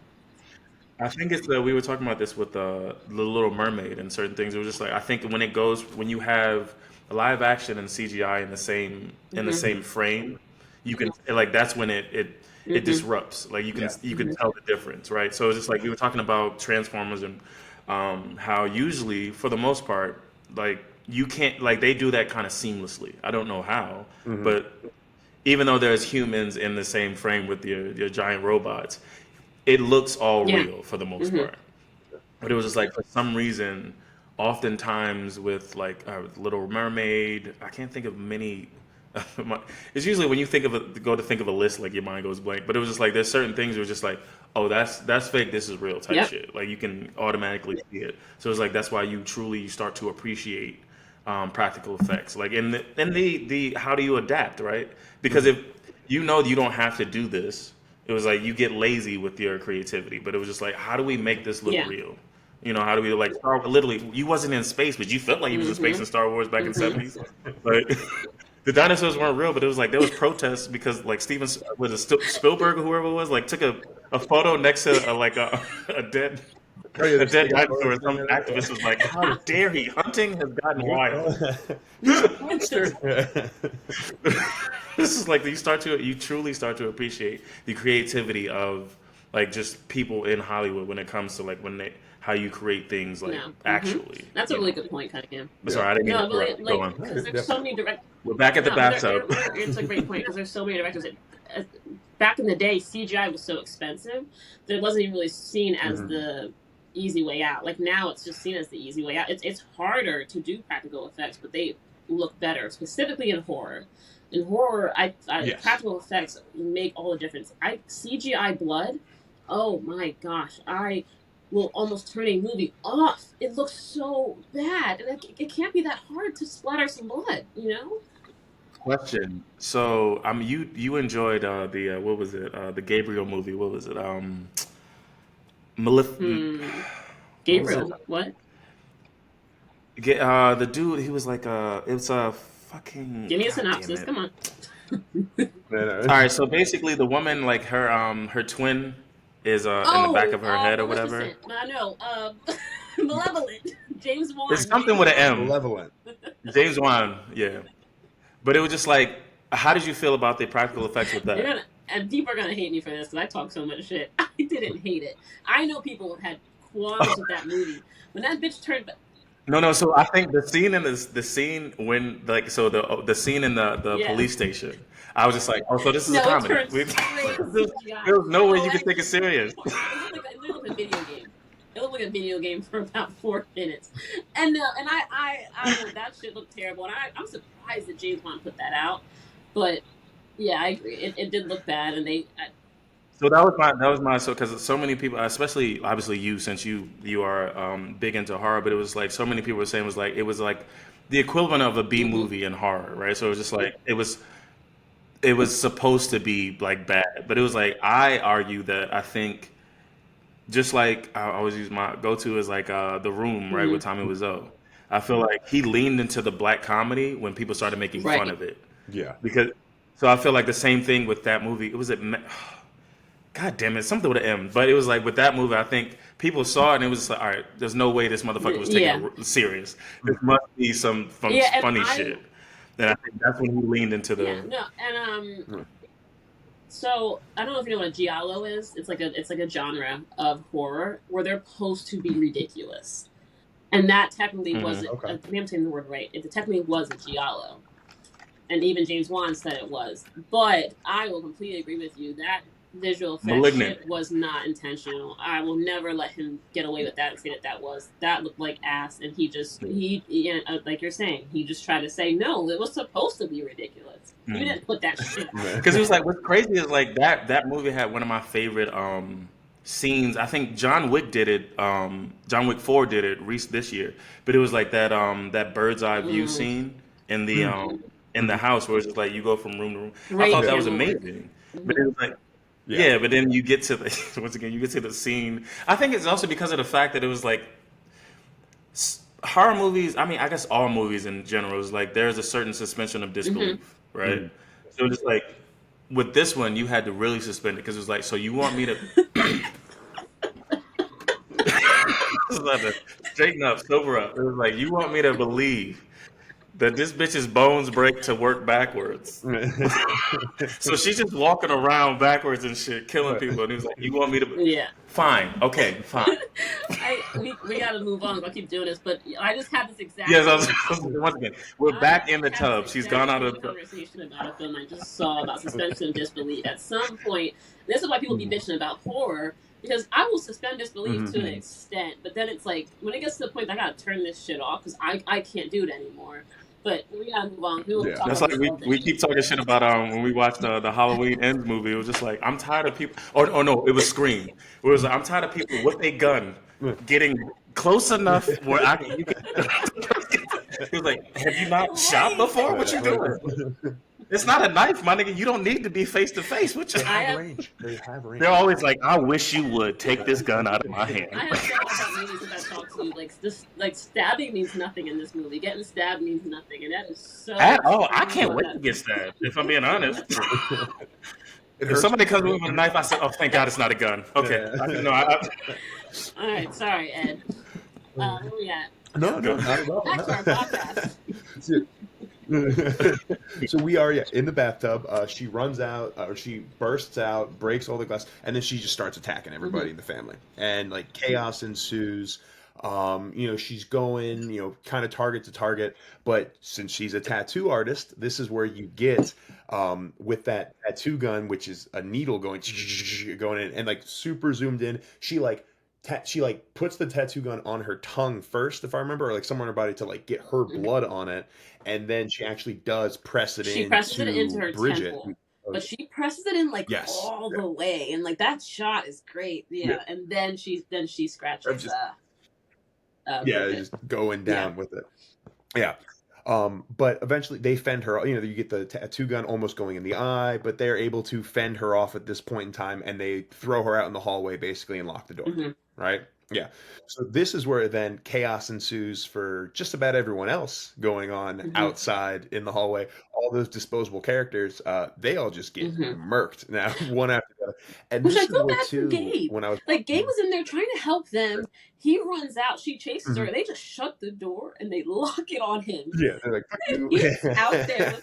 I think it's we were talking about this with the Little Mermaid and certain things. It was just like I think when you have live action and CGI in the same frame, you can like that's when it disrupts. Like you can tell the difference, right? So it's just like we were talking about Transformers and how usually for the most part, like you can't like they do that kind of seamlessly. I don't know how, but even though there's humans in the same frame with your giant robots, it looks all real for the most part. But it was just like for some reason, oftentimes with like Little Mermaid, I can't think of many. It's usually when you think of a list, like your mind goes blank. But it was just like there's certain things where it's just like, oh, that's fake, this is real type shit. Like you can automatically see it. So it's like that's why you start to appreciate practical effects. Like in the how do you adapt, right? Because if you don't have to do this, it was like you get lazy with your creativity. But it was just like, how do we make this look real? How do we like literally? You wasn't in space, but you felt like you was in space in Star Wars back in the 70s. Like the dinosaurs weren't real, but it was like there was protests because like Spielberg or whoever it was like took a photo next to a dead Oh, yeah, a there's dead still dinosaur. photos And some in activist was like, "How dare he? Hunting has gotten wild." He's a monster. This is like you truly start to appreciate the creativity of like just people in Hollywood when it comes to like how you create things like No. actually. That's a you really know. good point, Cunningham. Sorry, I didn't mean No, to but interrupt. Go on. because there's so many We're back at the bathtub. It's a great point because there's so many directors. Back in the day, CGI was so expensive that it wasn't even really seen as the easy way out. Like now, it's just seen as the easy way out. It's harder to do practical effects, but they look better, specifically in horror. In horror, Yes. practical effects make all the difference. CGI blood, oh my gosh, I will almost turn a movie off. It looks so bad, and it can't be that hard to splatter some blood, you know? Question. So, you enjoyed the what was it? The Gabriel movie. What was it? Gabriel, what? The dude. He was like it was a fucking. Give me a God damn synopsis. it. Come on. All right. So basically, the woman like her twin is in the back of her head or whatever. No, Malevolent. James Wan. It's something with an M. Malevolent. James Wan. Yeah. But it was just like, how did you feel about the practical effects with that? And people are gonna hate me for this because I talk so much shit. I didn't hate it. I know people have had qualms with that movie. When that bitch turned. No. So I think the scene when like the scene in the police station, I was just like, oh, so this is a comedy. There was no way you could take it serious. It looked like a video game. It looked like a video game for about 4 minutes, and I that shit looked terrible, and I'm surprised that James Wan put that out, but yeah, I agree. It did look bad, and So that was my because so many people, especially obviously you, since you are big into horror, but it was like so many people were saying it was like the equivalent of a B movie in horror, right? So it was just like it was supposed to be like bad, but it was like I argue that I think just like I always use my go-to is like The Room, right, with Tommy Wiseau. I feel like he leaned into the black comedy when people started making fun of it. Yeah. So I feel like the same thing with that movie. It was God damn it, something with an M. But it was like with that movie, I think people saw it and it was just like, all right, there's no way this motherfucker was taking it serious. There must be some funny shit. And I think that's when he leaned into the. Yeah, no, and so I don't know if you know what a giallo is. It's like a genre of horror where they're supposed to be ridiculous, and that technically wasn't. Okay. Maybe I'm saying the word right. It technically was a giallo, and even James Wan said it was. But I will completely agree with you that visual effects shit was not intentional. I will never let him get away with that and say that looked like ass, and like you're saying, he just tried to say no, it was supposed to be ridiculous. You didn't put that shit. Because it was like what's crazy is like that movie had one of my favorite scenes. I think John Wick did it. John Wick 4 did it this year, but it was like that bird's eye view scene in the house where it's just like you go from room to room. I thought that was amazing, but it was like. Yeah, but then you get to the scene. I think it's also because of the fact that it was like horror movies. I mean, I guess all movies in general is like there's a certain suspension of disbelief, right? So it's like with this one, you had to really suspend it because it was like, so you want me to straighten up, sober up. It was like you want me to believe that this bitch's bones break to work backwards. So she's just walking around backwards and shit, killing people. And he was like, you want me to... Yeah. Fine. Okay, fine. We got to move on. I'll keep doing this. But I just had this exact... Yes, once again, we're back in the tub. She's gone out of the tub. Conversation about a film I just saw about suspension of disbelief. At some point, this is why people be bitching about horror, because I will suspend disbelief to an extent. But then it's like, when it gets to the point that I got to turn this shit off because I can't do it anymore. But we gotta move on. That's like we keep talking shit about when we watched the Halloween Ends movie. It was just like I'm tired of people. Or no, it was Scream. It was like I'm tired of people with a gun getting close enough where you can. He was like, "Have you not shot before? What you doing?" It's not a knife, my nigga. You don't need to be face to face with you. They have range. They have range. They're always like, I wish you would take this gun out of my hand. I have said about movies since I talked to you, like this, like stabbing means nothing in this movie. Getting stabbed means nothing, and that is so. I can't wait to get stabbed. If I'm being honest. If somebody comes with a knife, I say, "Oh, thank God, it's not a gun." Okay, All right, sorry, Ed. Where we at? No, not at all. Back to our podcast. So we are in the bathtub. She runs out, or she bursts out, breaks all the glass, and then she just starts attacking everybody in the family, and like chaos ensues. She's going, kind of target to target, but since she's a tattoo artist, this is where you get with that tattoo gun, which is a needle going in, and like super zoomed in. She puts the tattoo gun on her tongue first, if I remember, or like somewhere on her body to like get her blood on it, and then she actually does press it in. She presses it into her Bridget. Temple, but she presses it in like all the way, and like that shot is great. Yeah. And then she scratches. Just going down with it. Yeah. But eventually they fend her. You get the tattoo gun almost going in the eye, but they're able to fend her off at this point in time, and they throw her out in the hallway basically and lock the door. Right? Yeah. So this is where then chaos ensues for just about everyone else going on outside in the hallway. All those disposable characters, they all just get murked now, one after the other. And which this I is feel where, bad for too, Gabe. when I was like Gabe was in there trying to help them. He runs out. She chases her. They just shut the door and they lock it on him. Yeah, they're like, fuck you. He's out there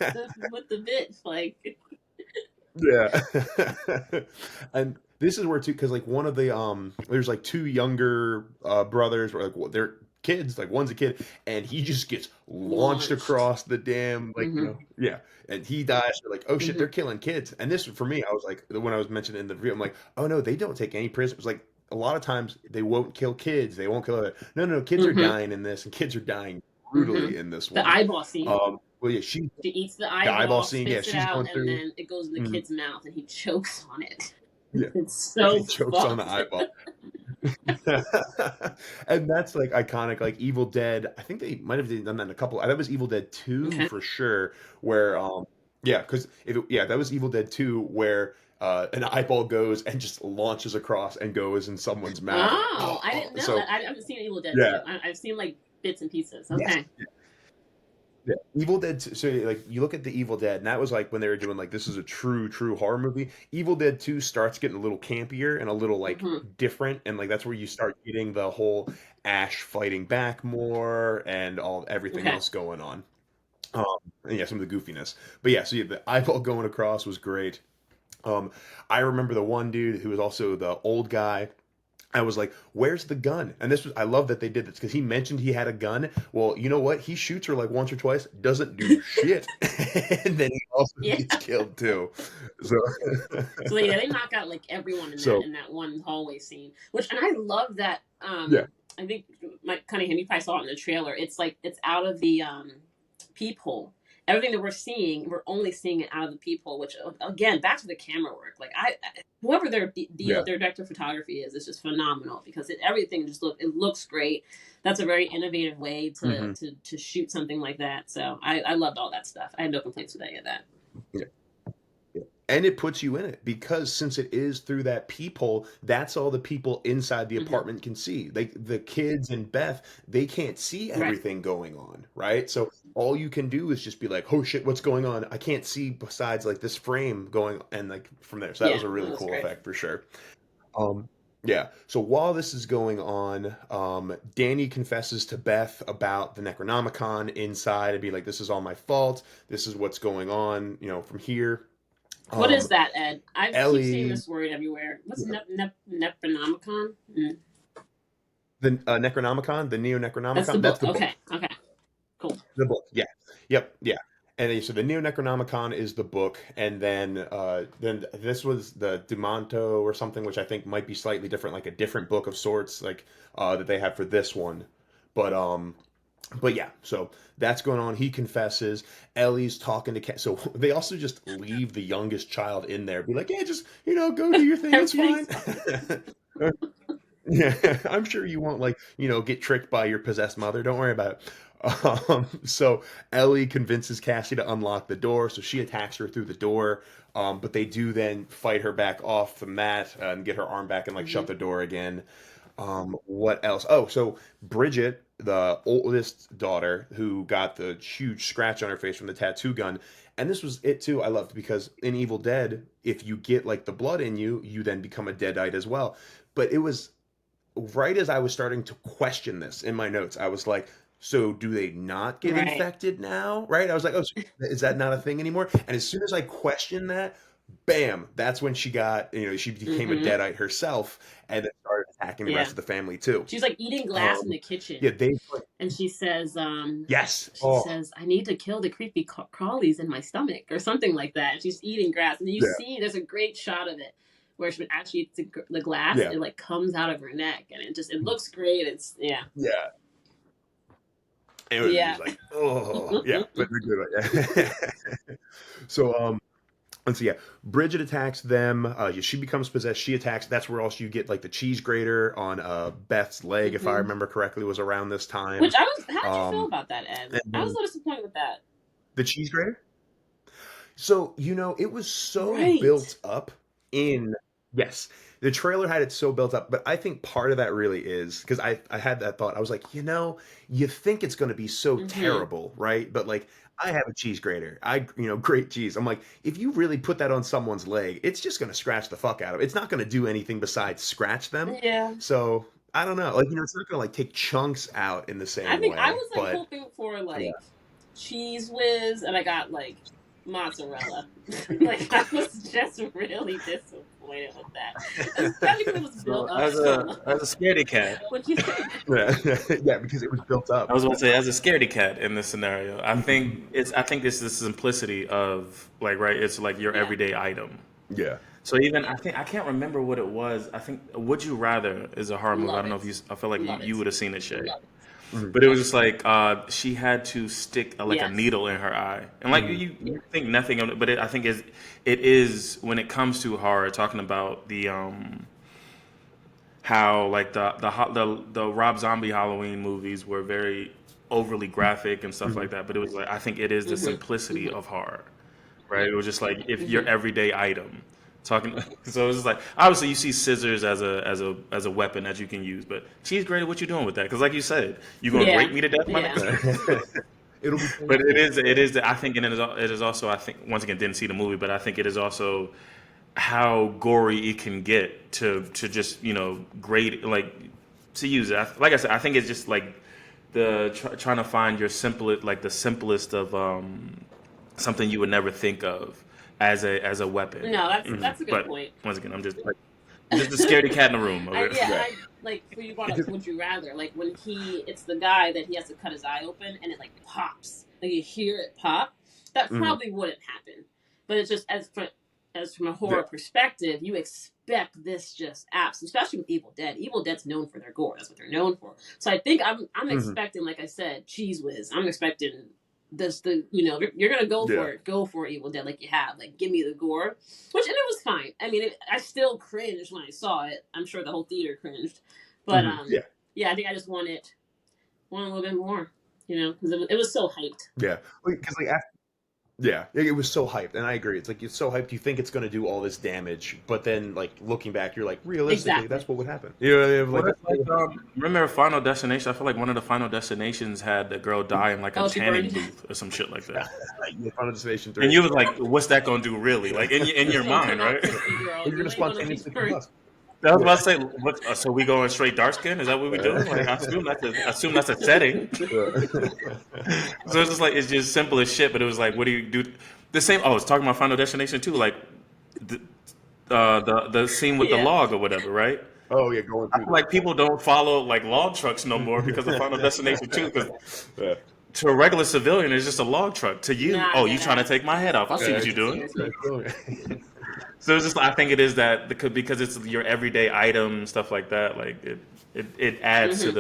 with the bitch, like. Yeah. And this is where too, because like one of the there's like two younger brothers where like they're kids, like one's a kid, and he just gets launched across the damn and he dies. They're like, oh shit, they're killing kids. And this for me, I was like, when I was mentioning in the review, I'm like, oh no, they don't take any prisoners. Like a lot of times they won't kill kids, they won't kill other. No, kids are dying in this, and kids are dying brutally in this one. The eyeball scene. Well, yeah, she eats the eyeball scene. Yeah, she's going through, and then it goes in the kid's mouth, and he chokes on it. Yeah, it's so he chokes on the eyeball. And that's like iconic, like Evil Dead. I think they might have done that in a couple. I thought it was Evil Dead 2 for sure. Where because that was Evil Dead 2 where an eyeball goes and just launches across and goes in someone's mouth. Oh, I didn't know that. I haven't seen Evil Dead 2. I've seen like bits and pieces. Okay. Yeah, Evil Dead. So like you look at the Evil Dead, and that was like when they were doing like this is a true horror movie. Evil Dead 2 starts getting a little campier and a little like different, and like that's where you start getting the whole Ash fighting back more and everything else going on. And some of the goofiness. But the eyeball going across was great. I remember the one dude who was also the old guy. I was like, where's the gun? And I love that they did this because he mentioned he had a gun. Well, you know what? He shoots her like once or twice, doesn't do shit. And then he also gets killed too. So they knock out like everyone in that one hallway scene. And I love that. I think Cunningham, you probably saw it in the trailer. It's like it's out of the peephole. Everything that we're seeing, we're only seeing it out of the peephole, which again, back to the camera work. Like whoever their director of photography is just phenomenal because everything just looks great. That's a very innovative way to shoot something like that. So I loved all that stuff. I had no complaints with any of that. Yeah. And it puts you in it because since it is through that peephole, that's all the people inside the apartment can see. Like the kids and Beth, they can't see everything going on, right? So all you can do is just be like, oh shit, what's going on? I can't see besides like this frame going and like from there. So that was a really cool effect for sure. So while this is going on, Danny confesses to Beth about the Necronomicon inside and be like, this is all my fault. This is what's going on, from here. What is that, Ed? I keep seeing this word everywhere. What's Necronomicon? The Necronomicon, the Neo-Necronomicon. That's the book. Okay, cool. The book, yeah. Yep, yeah. And then, so the Neo-Necronomicon is the book, and then this was the Dumanto or something, which I think might be slightly different, like a different book of sorts, like that they have for this one. But yeah, so that's going on. He confesses. Ellie's talking to so they also just leave the youngest child in there. Be like, yeah, just go do your thing. It's fine. Yeah, I'm sure you won't get tricked by your possessed mother. Don't worry about it. So Ellie convinces Cassie to unlock the door, so she attacks her through the door. But they do then fight her back off the mat and get her arm back and like Hmm. shut the door again. What else? Oh, so Bridget, the oldest daughter, who got the huge scratch on her face from the tattoo gun, and this was it too. I loved because in Evil Dead, if you get like the blood in you, you then become a deadite as well. But it was right as I was starting to question this in my notes, I was like, so do they not get Right. infected now? Right? I was like, oh, so is that not a thing anymore? And as soon as I questioned that, bam, that's when she got, she became a Hmm. deadite herself and then started attacking the rest Yeah. of the family too. She's like eating glass in Um, the kitchen, yeah, they put, and yes. she Oh, says, I need to kill the creepy crawlies in my stomach or something like that. And she's eating grass, and you yeah, see there's a great shot of it where she actually eats the glass. yeah, It like comes out of her neck, and it looks great. It's yeah, yeah. It was yeah. just like, oh, yeah, but they're good. So, and so yeah, Bridget attacks them. She becomes possessed. She attacks. That's where also you get like the cheese grater on Beth's leg, if I Hmm. remember correctly, was around this Which time. I was. How did you feel Um, about that, Ed? and I was then a little disappointed with that. the cheese grater. So it was so Right. built up in yes. The trailer had it so built up, but I think part of that really is because I had that thought. I was like, you think it's going to be so Hmm. terrible, right? But like, I have a cheese grater. Grate cheese. I'm like, if you really put that on someone's leg, it's just going to scratch the fuck out of it. It's not going to do anything besides scratch them. Yeah. So I don't know. Like, it's not going to like take chunks out in the I same think I way. was like But hoping for yeah, like cheese whiz, and I got like mozzarella. Like I was just really disappointed with that, especially because it was built So up so much. as a scaredy cat, What you say? yeah, yeah, because it was built I up. was going to say as a scaredy cat in this scenario, I think it's the simplicity of like right. It's like your Yeah. everyday item. Yeah. So even I can't remember what it was. I think Would You Rather is a horror movie. I Love don't know it. if I feel like Love you it. would have seen it, Shay. Mhm. But it was just like she had to stick like a Yes. needle in her eye, and like Mhm. you think nothing of it, but I think it is when it comes to horror, talking about the how like the Rob Zombie Halloween movies were very overly graphic and stuff Mhm. like that. But it was like I think it is the Hmm. simplicity Hmm. of horror, right? It was just like if your Hmm. everyday item. Talking, so it's just like obviously you see scissors as a weapon that you can use, but cheese grater, what you doing with that? Because like you said, you gonna Yeah. grate me to death, my Yeah. nigga. It'll be But painful. it is. I think, and it is also. I think once again, didn't see the movie, but I think it is also how gory it can get to just grade like to use it. Like I said, I think it's just like trying to find your simplest, like the simplest of something you would never think of as a weapon. No, Mhm. that's a good But point. once again, I'm just the scaredy cat in the room. Okay? Yeah, and Yeah. I like when you brought up Because Would You Rather, like when it's the guy that he has to cut his eye open and it like pops, like you hear it pop. That mhm. probably wouldn't happen, but it's just as from a Yeah. horror perspective, you expect this just apps, especially with Evil Dead. Evil Dead's known for their gore. That's what they're known for. So I think I'm Mhm. expecting, like I said, cheese whiz. I'm expecting you're gonna go Yeah. for it, Evil Dead like you have, like give me the gore, which and it was fine. I mean, I still cringed when I saw it. I'm sure the whole theater cringed, but Mhm. Yeah. yeah, I think I just want a little bit more, because it was so hyped. Yeah. Because like yeah, it was so hyped, and I agree. It's like it's so hyped. You think it's going to do all this damage, but then like looking back, you're like, realistically, Exactly. that's what would happen. You know what I mean? Like What if that's what like would happen. remember Final Destination? I feel like one of the Final Destinations had the girl die in like a Oh, she tanning burned. booth or some shit like that. Yeah, Final Destination And 3. you was like, what's that gonna do really? Yeah. Like in It's your gonna mind, come out right? crispy, girl. You're You gonna ain't gonna be spontaneously burned. combust. I was Yeah. about to say, so we going straight dark skin? Is that what we doing? Like, I assume that's a setting. So it's just like it's just simple as shit. But it was like, what do you do? The same. Oh, it's talking about Final Destination too. Like the the scene with the Yeah. log or whatever, right? Oh yeah, going I through feel like people don't follow like log trucks no more because of Final Destination 2. Because yeah. to a regular civilian, it's just a log truck. To you, Nah, oh, you dead trying to ass. take my head off? I see Yeah, what you're Seriously, doing. seriously. So it's just I think it is that because it's your everyday item stuff like that. Like it adds Hmm.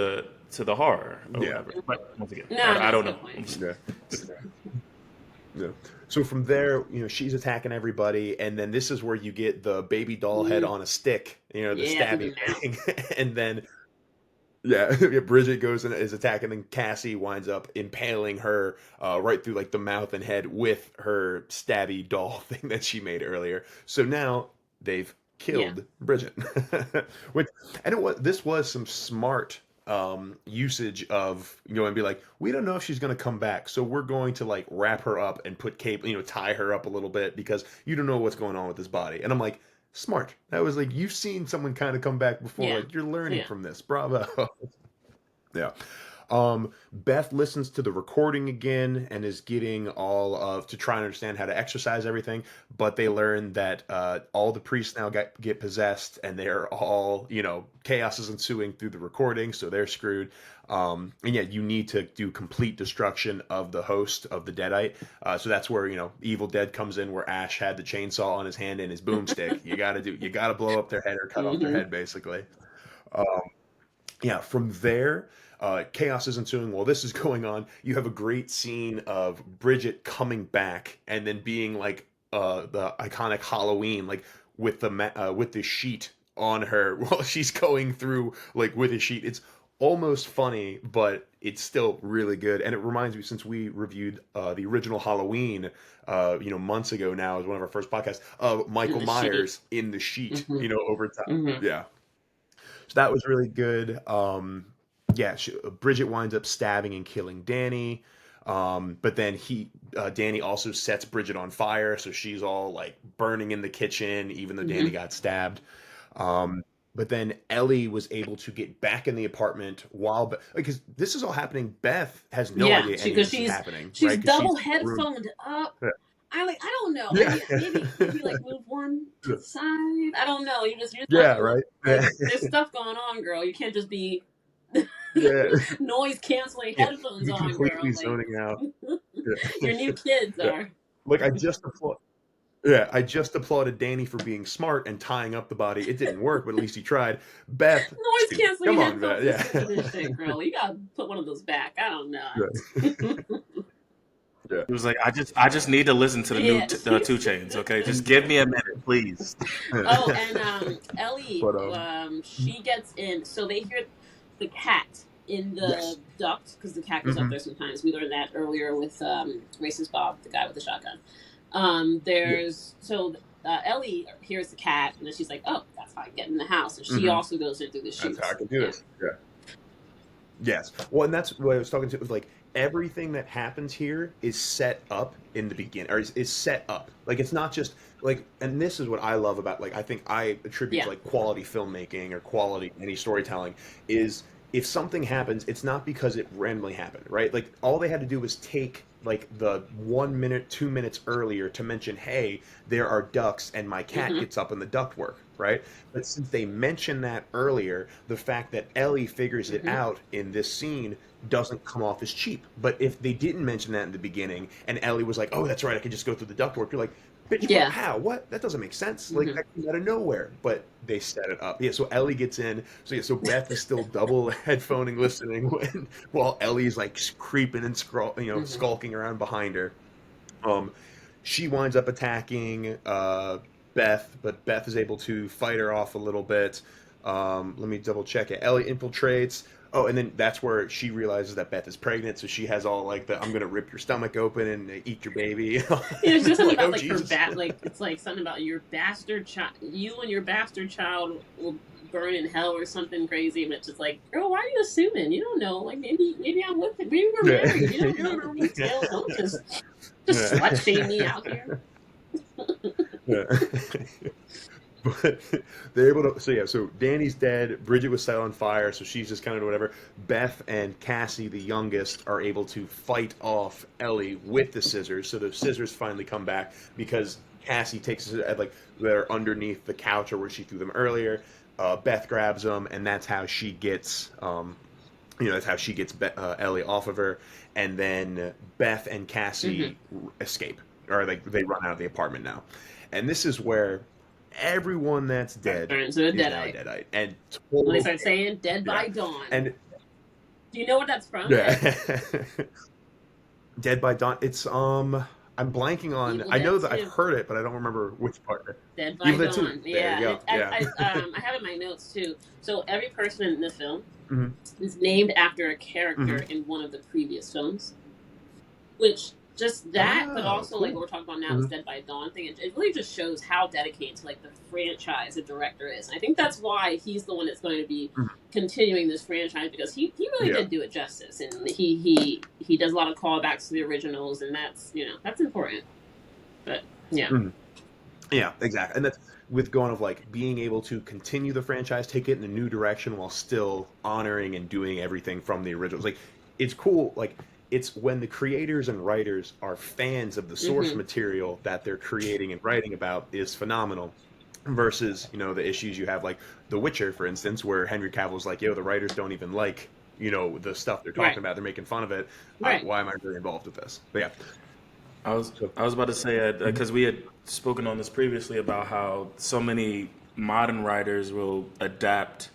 to the horror or Yeah. whatever. But once again, No, I that's a don't know. good point. Yeah. Yeah. So from there, she's attacking everybody, and then this is where you get the baby doll head Mm, on a stick, the yeah, through stabby the mouth. thing, and then Yeah, yeah, Bridget goes and is attacking, and Cassie winds up impaling her right through like the mouth and head with her stabby doll thing that she made earlier. So now they've Yeah. killed Bridget, which and this was some smart usage of and be like, we don't know if she's going to come back, so we're going to like wrap her up and put cape, tie her up a little bit because you don't know what's going on with this body. And I'm like, smart. That was like, you've seen someone kind of come back before. Yeah. Like, you're learning Yeah. from this. Bravo. Yeah. Beth listens to the recording again and is getting all of to try and understand how to exercise everything, but they learn that all the priests now get possessed, and they're all, chaos is ensuing through the recording, so they're screwed. And yeah, you need to do complete destruction of the host of the Deadite. So that's where, Evil Dead comes in, where Ash had the chainsaw on his hand and his boomstick. You gotta blow up their head or cut off their head, basically. Yeah, from there, chaos is ensuing. While this is going on, you have a great scene of Bridget coming back and then being like the iconic Halloween, like with the sheet on her while she's going through, like with a sheet. It's almost funny, but it's still really good. And it reminds me, since we reviewed the original Halloween, months ago now, as one of our first podcasts, of Michael Myers in the sheet, over time. Yeah. So that was really good. Yeah, Bridget winds up stabbing and killing Danny. But then Danny also sets Bridget on fire, so she's all like burning in the kitchen, even though Danny got stabbed. But then Ellie was able to get back in the apartment because this is all happening. Beth has no idea any of this is happening. She's right? double headphoned up. Yeah. I don't know. Yeah. Maybe like move one to the side. I don't know. You're yeah, right. Like, there's stuff going on, girl. You can't just be noise canceling headphones on, completely girl. zoning out. Your new kids are. Like I just applauded Danny for being smart and tying up the body. It didn't work, but at least he tried. Beth, noise canceling headphones. Yeah. This shit, girl. You gotta put one of those back. I don't know. Yeah. He was like, I just need to listen to the new 2 Chainz. Okay, just give me a minute, please. Oh, and Ellie, she gets in. So they hear the cat in the duct because the cat goes up there sometimes. We learned that earlier with Racist Bob, the guy with the shotgun. Ellie hears the cat, and then she's like, "Oh, that's how I get in the house." And she also goes in through the chutes. That's how I can do this. Yeah. Yes. Well, and that's what I was talking to. It was like everything that happens here is set up in the beginning, or is set up. Like it's not just like, and this is what I love about, like, I think I attribute to, like, quality filmmaking or quality any storytelling is if something happens, it's not because it randomly happened, right? Like all they had to do was take like the 1 minute, 2 minutes earlier to mention, hey, there are ducks and my cat gets up in the ductwork, right? But since they mentioned that earlier, the fact that Ellie figures it out in this scene doesn't come off as cheap. But if they didn't mention that in the beginning and Ellie was like, oh, that's right, I can just go through the ductwork, you're like, bitch, what? How? What? That doesn't make sense. Like, that came out of nowhere. But they set it up. Yeah, so Ellie gets in. So Beth is still double headphoning, listening while Ellie's like creeping and skulking around behind her. She winds up attacking Beth, but Beth is able to fight her off a little bit. Let me double check it. Ellie infiltrates. Oh, and then that's where she realizes that Beth is pregnant, so she has all like I'm gonna rip your stomach open and eat your baby. It's just something about her it's like something about your bastard child. You and your bastard child will burn in hell or something crazy. And it's just like, girl, why are you assuming? You don't know. Like maybe I'm with it. Maybe we're married. You don't know the details. Don't just slut shame me out here. But they're able to. So Danny's dead. Bridget was set on fire, so she's just kind of whatever. Beth and Cassie, the youngest, are able to fight off Ellie with the scissors. So the scissors finally come back because Cassie takes it like they're underneath the couch or where she threw them earlier. Beth grabs them, and that's how she gets. That's how she gets Ellie off of her, and then Beth and Cassie escape, or they run out of the apartment now, and this is where everyone that's dead is now Deadite. And when they start saying "dead by dawn," and do you know what that's from? Yeah. Dead by Dawn. It's I'm blanking on. Evil I know Dead that I've 2. heard it, but I don't remember which part. Dead by Evil Dead 2. Dawn. There you Yeah, go. Yeah. I have it in my notes too. So every person in the film hmm is named after a character hmm in one of the previous films, which just that, but Oh, also like cool. what we're talking about now, hmm is Dead by Dawn thing. It really just shows how dedicated to like the franchise the director is. And I think that's why he's the one that's going to be hmm continuing this franchise, because he really Yeah. did do it justice, and he does a lot of callbacks to the originals, and that's that's important. But yeah. hmm Yeah, exactly. And that's with going of like being able to continue the franchise, take it in a new direction while still honoring and doing everything from the originals. Like it's cool. Like it's when the creators and writers are fans of the source Mm-hmm. material that they're creating and writing about is phenomenal. Versus, the issues you have like The Witcher, for instance, where Henry Cavill's like, yo, the writers don't even like, the stuff they're talking Right. about. They're making fun of it. Right. Why am I really involved with this? But yeah. I was So, I was about to say because we had spoken on this previously about how so many modern writers will adapt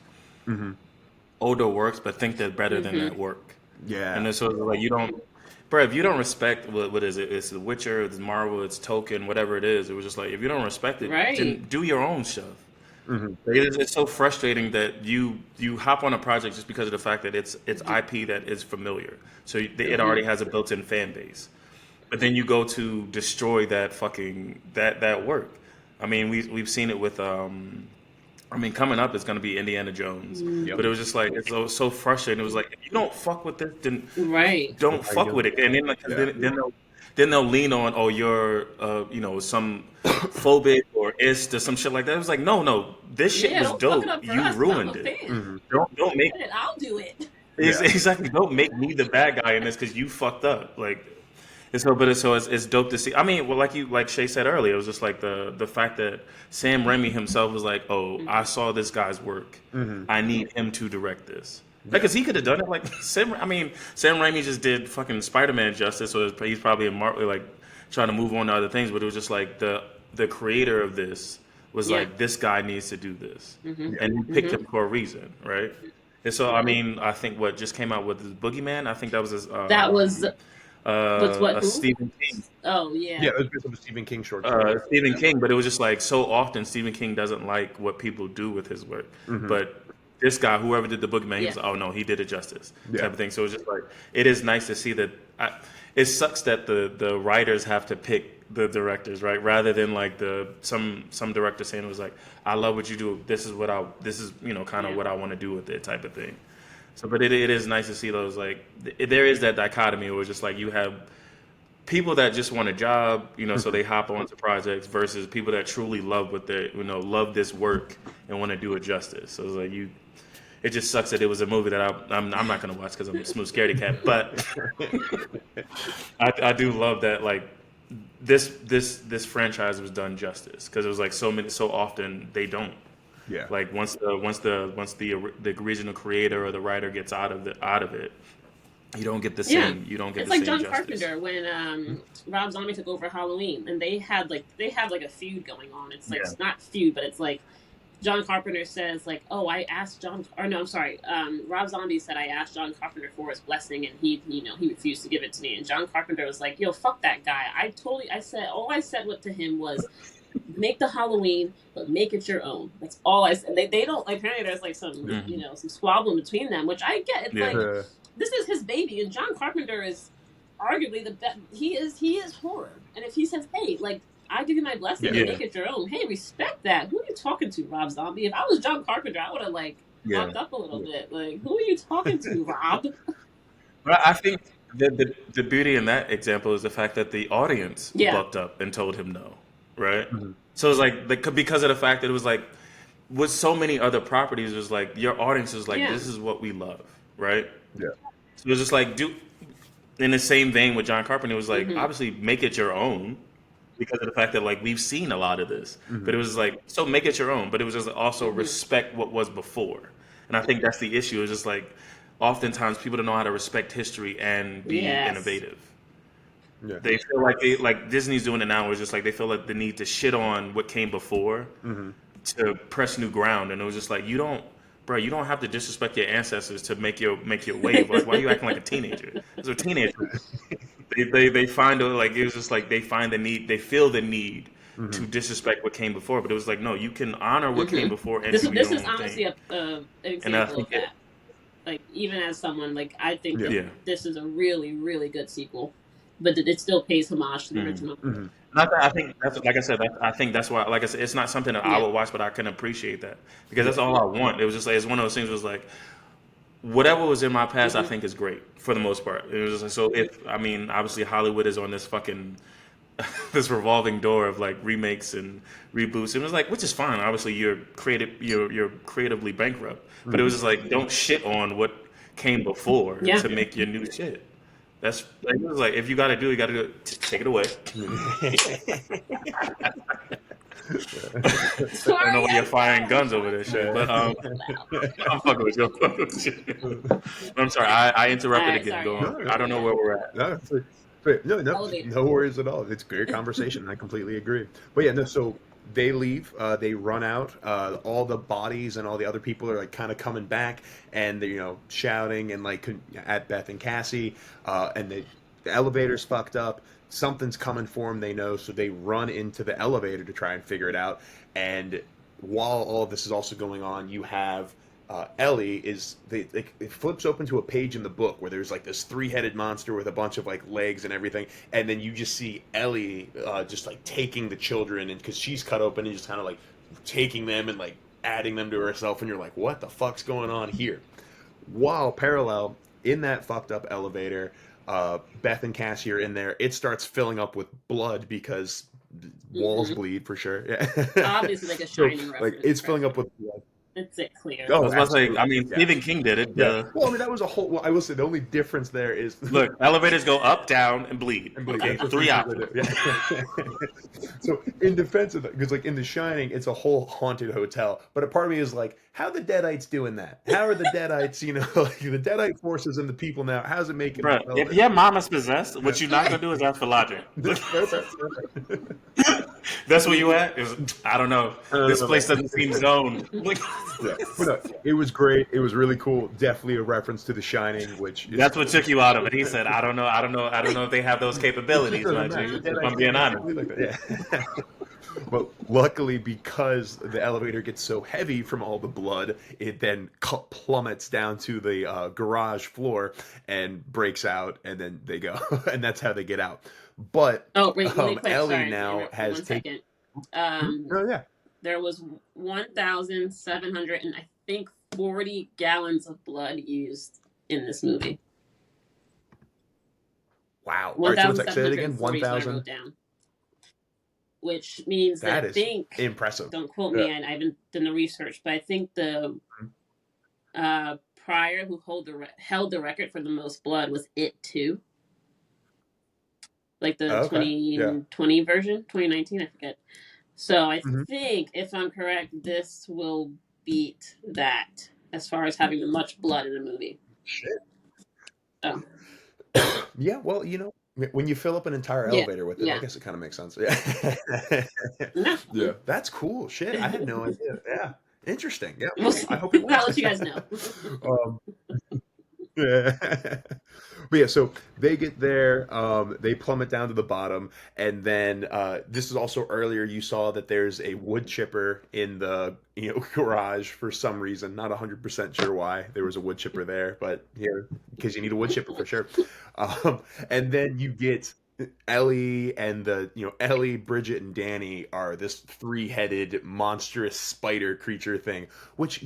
hmm older works but think they're better than Mm-hmm. that work. yeah. And then so like you don't, bro, if you don't respect what is it? It's The Witcher, it's Marvel, it's Tolkien, whatever it is. It was just like if you don't respect it, Right. then do your own stuff. hmm It's so frustrating that you hop on a project just because of the fact that it's IP that is familiar, so it already has a built-in fan base. But then you go to destroy that fucking that work. I mean, we've seen it with I mean, coming up is going to be Indiana Jones, Yep. but it was just like it's so frustrating. It was like if you don't fuck with this, then Right. don't How you fuck doing? with it. And then like, Yeah. then they'll lean on you're some phobic or ist or some shit like that. It was like no, this shit Yeah, was don't fuck it dope. up for You us. I'm ruined a it. fan. hmm Don't make I'll do it. Yeah. exactly. Don't make me the bad guy in this because you fucked up. Like, it's dope to see. I mean, well, like Shay said earlier, it was just like the fact that Sam Raimi himself was like, oh, I saw this guy's work. hmm I need him to direct this. Yeah. Because he could have done it. Like Sam Raimi just did fucking Spider-Man justice, so he's probably like trying to move on to other things. But it was just like the creator of this was Yeah. like, this guy needs to do this, Mm-hmm. and he picked him for a reason, right? And so I mean, I think what just came out with the Boogeyman. I think that was his. That was what? A Who? Stephen King. Oh yeah. Yeah, it was based on a Stephen King short story. Stephen King, but it was just like so often Stephen King doesn't like what people do with his work, but this guy, whoever did the Boogeyman, he was Yeah. like, oh no, he did it justice, Yeah. type of thing. So it's just like it is nice to see that. It sucks that the writers have to pick the directors, right? Rather than like some director saying it was like, I love what you do. This is kind of Yeah. what I want to do with it, type of thing. So, but it is nice to see those like there is that dichotomy where it's just like you have people that just want a job, so they hop onto projects versus people that truly love what they, love this work and want to do it justice. So it's like it just sucks that it was a movie that I'm not going to watch because I'm a smooth scaredy cat. But I do love that like this franchise was done justice because it was like so often they don't. Yeah. Like once the original creator or the writer gets out of it, you don't get the same. You don't get It's the like same John justice. Carpenter when Rob Zombie took over Halloween, and they had like a feud going on. It's like it's not feud, but it's like John Carpenter says like, oh, I asked Rob Zombie said I asked John Carpenter for his blessing, and he refused to give it to me. And John Carpenter was like, yo, fuck that guy. All I said to him was, make the Halloween, but make it your own. That's all I said. They don't like, apparently there's like some some squabbling between them, which I get. It's like this is his baby, and John Carpenter is arguably the best. He is horror, and if he says, hey, like, I give you my blessing and make it your own, hey, respect that. Who are you talking to, Rob Zombie? If I was John Carpenter, I would have like fucked up a little bit. Like, who are you talking to, Rob? But I think the beauty in that example is the fact that the audience bucked up and told him no, right? So it's like because of the fact that it was like with so many other properties, it was like your audience is like, this is what we love, right? Yeah. So it was just like in the same vein with John Carpenter, it was like obviously make it your own because of the fact that like we've seen a lot of this, but it was like, so make it your own, but it was just also respect what was before. And I think that's the issue. It's just like oftentimes people don't know how to respect history and be innovative. Yeah. They feel like Disney's doing it now, where it's just like they feel like the need to shit on what came before to press new ground, and it was just like you don't have to disrespect your ancestors to make your wave. Like, why are you acting like a teenager? It's a teenager. They find like it was just like they find the need, they feel the need to Mhm. disrespect what came before, but it was like no, you can honor what came Hmm. before and This do is your this is own honestly thing. an And I example think of that. Like even as someone like I think Yeah. that yeah. this is a really really good sequel, but it still pays homage to the Mm. original. Mhm. Not that I think that's like I said. I think that's why, like I said, it's not something that I Yeah. would watch, but I can appreciate that because Yeah. that's all I want. It was just like it's one of those things. Was like whatever was in my past, I Hmm. think is great for the most part. It was just like, so if I mean, obviously Hollywood is on this fucking this revolving door of like remakes and reboots. It was like, which is fine. Obviously, you're creatively bankrupt, but it was Mhm. just like, don't shit on what came before Yeah. to make your new shit. That's like, it was like if you got to do, it, you got to do it. Take it away. I don't know Sorry, why you're I'm firing sorry. I'm guns over sorry. this shit, Sorry. but It's loud. I'm fucking with you. I'm fucking with you. I'm sorry. I All interrupted right. again. Sorry. Go Yeah. on. No, I no, don't know Yeah. where we're at. no, no, Elevator. no worries at all. It's great conversation. I completely agree. But yeah, no. So they leave. They run out. All the bodies and all the other people are like kind of coming back, and they're shouting and like at Beth and Cassie. And the elevator's fucked up. Something's coming for them. They know, so they run into the elevator to try and figure it out. And while all of this is also going on, you have Ellie it flips open to a page in the book where there's like this three-headed monster with a bunch of like legs and everything, and then you just see Ellie just like taking the children, and because she's cut open and just kind of like taking them and like adding them to herself, and you're like, what the fuck's going on here? While parallel in that fucked up elevator, Beth and Cassie are in there. It starts filling up with blood because walls Hmm. bleed for sure. Obviously, like a So Shining like reference. it's filling up with blood. It's it clear. I Oh, was about to say. I absolutely. mean, Yeah. Stephen King did it. Yeah. Duh. Well, I mean, that was a whole. Well, I will say the only difference there is. Look, elevators go up, down, and bleed. And Okay, that's the three three things I options. do. Yeah. So in defense of that, because like in The Shining, it's a whole haunted hotel. But a part of me is like, how are the Deadites doing that? How are the Deadites? Like the Deadite forces and the people now. How's it making? Bro, if your mama's possessed, Yeah. what you're not gonna do is ask for logic. Perfect. That's where you at? I don't know. This place Uh, doesn't seem zoned. yeah, but no, it was great. It was really cool. Definitely a reference to The Shining, which is That's what took you out of it. He said, "I don't know. I don't know. I don't know if they have those capabilities, no, my no, G. the If I'm Deadites being honest." like that. Yeah. But luckily, because the elevator gets so heavy from all the blood, it then plummets down to the garage floor and breaks out, and then they go, and that's how they get out. But Oh, wait, really quick. Ellie Sorry to now interrupt for has one taken. second. Um, Oh yeah, there was 1,700 and I think 40 gallons of blood used in this movie. wow. All right, so what's that? Say that again. 1,740 is what I 1,000. wrote down, which means that That I is think, impressive. don't quote Yeah. me, I haven't done the research, but I think the Pryor who held the record for the most blood was It Too, like the Okay. Yeah. 2020 version, 2019, I forget. So I Mhm. think, if I'm correct, this will beat that as far as having much blood in a movie. Shit. Oh, Yeah. Well, when you fill up an entire yeah, elevator with it, I yeah. guess it kind of makes sense. Yeah. No. Yeah. That's cool. Shit. I had no idea. Yeah. Interesting. Yeah. We'll I hope you I'll watch let you guys it. know. Yeah. But yeah, so they get there, they plummet down to the bottom, and then this is also earlier you saw that there's a wood chipper in the garage for some reason. Not 100% sure why there was a wood chipper there, but here because you need a wood chipper for sure. And then you get Ellie and Ellie, Bridget, and Danny are this three-headed monstrous spider creature thing, which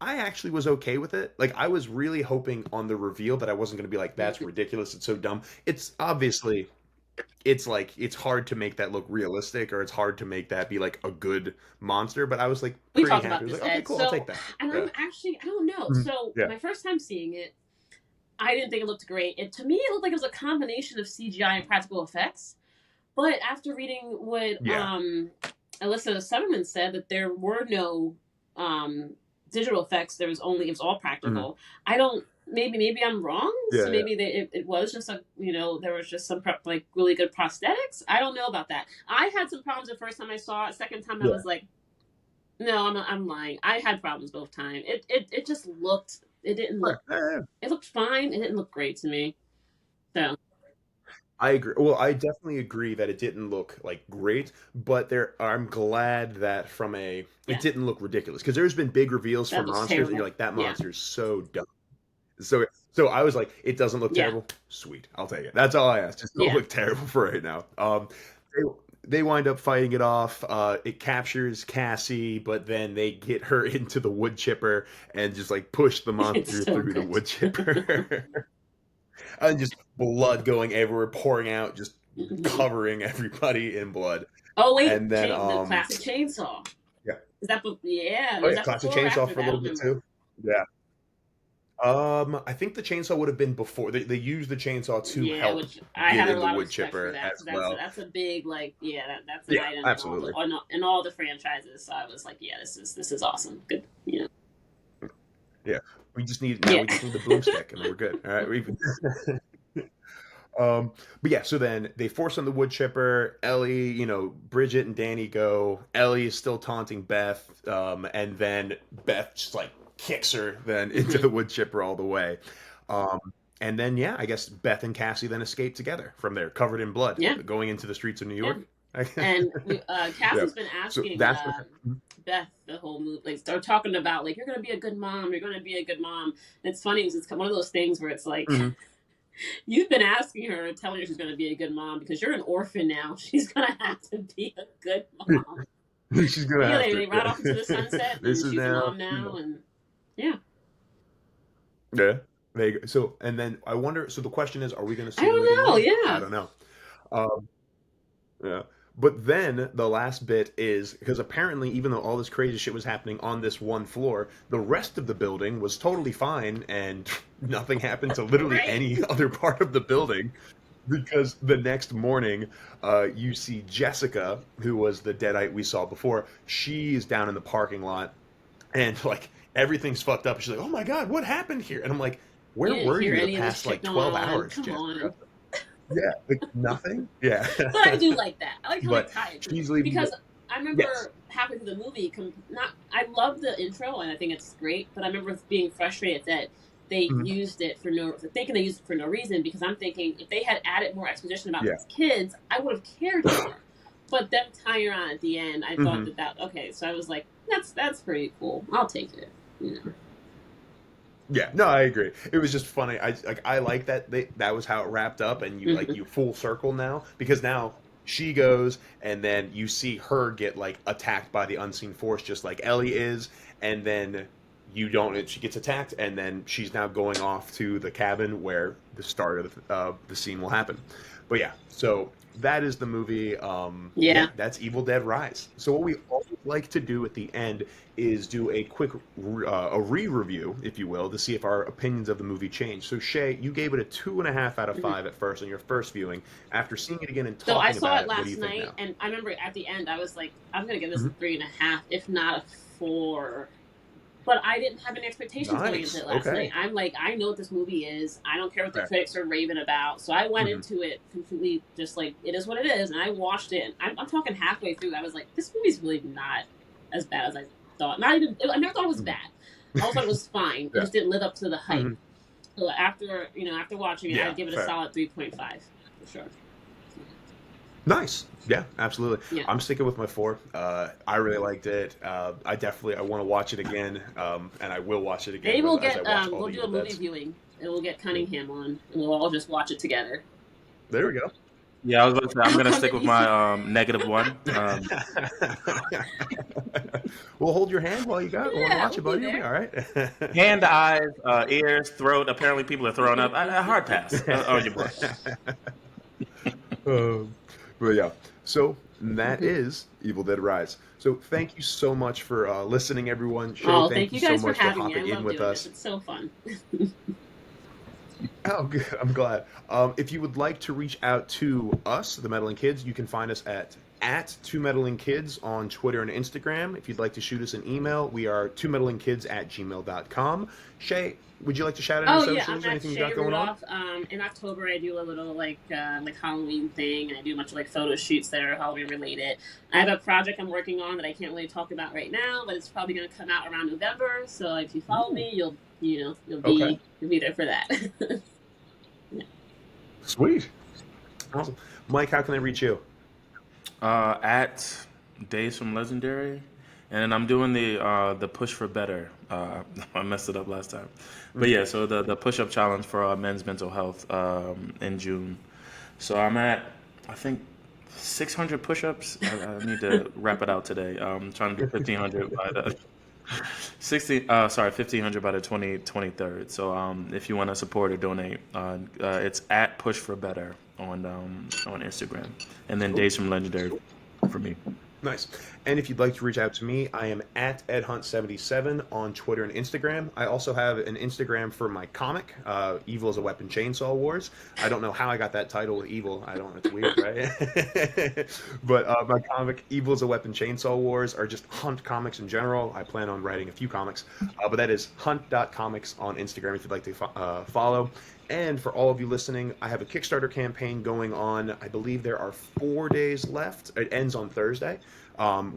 I actually was okay with it. Like I was really hoping on the reveal that I wasn't going to be like, that's ridiculous. It's so dumb. It's obviously it's hard to make that look realistic, or it's hard to make that be like a good monster. But I was like We pretty talked happy. about I was this, like, okay, Ed. cool, I'll So, take that. and Yeah. I'm actually, I don't know. Mhm. So, Yeah. my first time seeing it, I didn't think it looked great. To me, it looked like it was a combination of CGI and practical effects. But after reading what Yeah. Alyssa Sutherland said, that there were no digital effects, it was all practical. I don't. Maybe I'm wrong. Yeah. So maybe it was just there was just some like really good prosthetics. I don't know about that. I had some problems the first time I saw it. Second time I was like, no, I'm lying. I had problems both times. It just looked. It didn't look. Yeah. It looked fine. It didn't look great to me. So I agree. Well, I definitely agree that it didn't look like great, but I'm glad that it Yeah, didn't look ridiculous because there's been big reveals for that looks monsters, and you're terrible. like, that Yeah, monster is so dumb. So I was like, it doesn't look yeah, terrible. Sweet, I'll take it. That's all I asked. Just don't yeah. look terrible for right now. They they wind up fighting it off. It captures Cassie, but then they get her into the wood chipper and just like push the It's monster so through the good. wood chipper. And just blood going everywhere, pouring out, just Mhm. covering everybody in blood. Oh wait, And then the classic chainsaw. yeah. Is that yeah? Oh Was yeah, that classic before or chainsaw after for a that? I little don't bit remember. too. Yeah. I think the chainsaw would have been before. They used the chainsaw to Yeah, help which I get have a in the lot of wood respect for chipper that as because well. that's a big like yeah that's an Yeah, item absolutely. in all the franchises. So I was like, yeah, this is awesome. Good, you know. Yeah. Yeah. We just need the boomstick and then we're good. All right. But yeah, so then they force on the wood chipper. Ellie, Bridget and Danny go. Ellie is still taunting Beth, and then Beth just like kicks her then into hmm the wood chipper all the way. Um, and then yeah, I guess Beth and Cassie then escape together from there, covered in blood, Yeah, going into the streets of New yeah. York. And Yeah. Cassie's been So asking that's what. Beth the whole movie. Like they're talking about like you're gonna be a good mom. You're gonna be a good mom. And it's funny because it's one of those things where it's like Mhm. you've been asking her and telling her she's gonna be a good mom because you're an orphan now. She's gonna have to be a good mom. She's gonna Yeah, have they to. ride off into the Yeah. sunset This and is she's a now. mom now and yeah. Yeah. There you go. So, and then I wonder. So the question is, are we going to I see them again don't know, later? I yeah. don't know. Um, yeah. But then the last bit is because apparently, even though all this crazy shit was happening on this one floor, the rest of the building was totally fine and nothing happened to literally Right. any other part of the building. Because the next morning, you see Jessica, who was the Deadite we saw before. She's down in the parking lot, and like everything's fucked up. She's like, "Oh my god, what happened here?" And I'm like, You "Where didn't were hear you the any of this past shit like going 12 on. hours, Come Jessica?" on. Yeah, like nothing. Yeah, But I do like that. I like how they but tie it she's leaving. because I Yes. remember halfway through the movie, not I love the intro and I think it's great, but I remember being frustrated that they Mhm. used it for no thinking they used it for no reason because I'm thinking if they had added more exposition about Yeah. these kids, I would have cared more. But them tying her on at the end, I thought hmm that okay, so I was like, that's pretty cool. I'll take it. You know. Yeah. No, I agree. It was just funny. I like that that was how it wrapped up, and hmm you full circle now because now she goes, and then you see her get like attacked by the unseen force, just like Ellie is, and then you don't. She gets attacked, and then she's now going off to the cabin where the start of the scene will happen. But yeah, so that is the movie. Yeah, Yeah. that's Evil Dead Rise. So what we always like to do at the end is do a quick a re-review, if you will, to see if our opinions of the movie change. So Shay, you gave it a 2.5 out of hmm 5 at first on your first viewing. After seeing it again and So I talking saw about it it, what do last you think night, now? and I remember at the end I was like, I'm gonna give this a Mhm. 3.5, if not a 4. But I didn't have any expectations going into Nice. it last night. Okay. I'm like, I know what this movie is. I don't care what the Okay. critics are raving about. So I went hmm into it completely just like it is what it is, and I watched it. And I'm talking halfway through. I was like, this movie's really not as bad as I thought. Not even. I never thought it was hmm bad. I always thought it was fine. It Yeah. just didn't live up to the hype. hmm So after watching it, Yeah. I'd give it a Fair. solid 3.5 for sure. Nice. Yeah, absolutely. Yeah. I'm sticking with my 4. I really liked it. I want to watch it again, and I will watch it again Maybe we'll as I get watch all we'll the do Evil a movie Deads. viewing, and we'll get Cunningham on, and we'll all just watch it together. There we go. Yeah, I was about to say I'm gonna stick with Underneath. my negative one. We'll hold your hand while you want to Yeah, watch we'll it, be buddy. You'll be there. all right. Hand, eyes, ears, throat. Apparently, people are throwing up. A hard pass on your book. Um, but yeah, so that is Evil Dead Rise. So thank you so much for listening, everyone. Shay, Oh, thank thank you you so guys for much for having me. I hopping in love with doing this. us. It's so fun. Oh, good. I'm glad. If you would like to reach out to us, the Meddling Kids, you can find us at 2meddlingkids on Twitter and Instagram. If you'd like to shoot us an email, we are 2meddlingkids@gmail.com. Shay, would you like to shout out any Oh yeah, I'm socials or at anything you Shay got going on? Rudolph. In October, I do a little like Halloween thing, and I do a bunch of like photo shoots that are Halloween related. I have a project I'm working on that I can't really talk about right now, but it's probably going to come out around November. So if you follow Ooh, me, you'll okay. be there for that. Sweet. Awesome. Mike, how can they reach you? At Days from Legendary, and I'm doing the push for better. I messed it up last time, but yeah. So the push up challenge for men's mental health in June. So I'm at, I think, 600 push ups. I need to wrap it out today. I'm trying to do 1,500 by the 1,500 by the 23rd. So if you want to support or donate, it's at Push for Better on Instagram, and then Days from Legendary for me. Nice. And if you'd like to reach out to me, I am at EdHunt77 on Twitter and Instagram. I also have an Instagram for my comic, Evil is a Weapon Chainsaw Wars. I don't know how I got that title with Evil. I don't know, it's weird, right? But my comic, Evil is a Weapon Chainsaw Wars, are just Hunt comics in general. I plan on writing a few comics, but that is hunt.comics on Instagram if you'd like to follow. And for all of you listening, I have a Kickstarter campaign going on. I believe there are 4 days left. It ends on Thursday.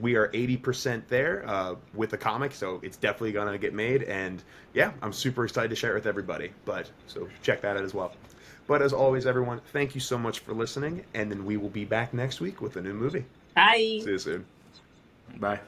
We are 80% there with the comic, so it's definitely going to get made. And yeah, I'm super excited to share it with everybody. So check that out as well. But as always, everyone, thank you so much for listening. And then we will be back next week with a new movie. Bye. See you soon. Bye.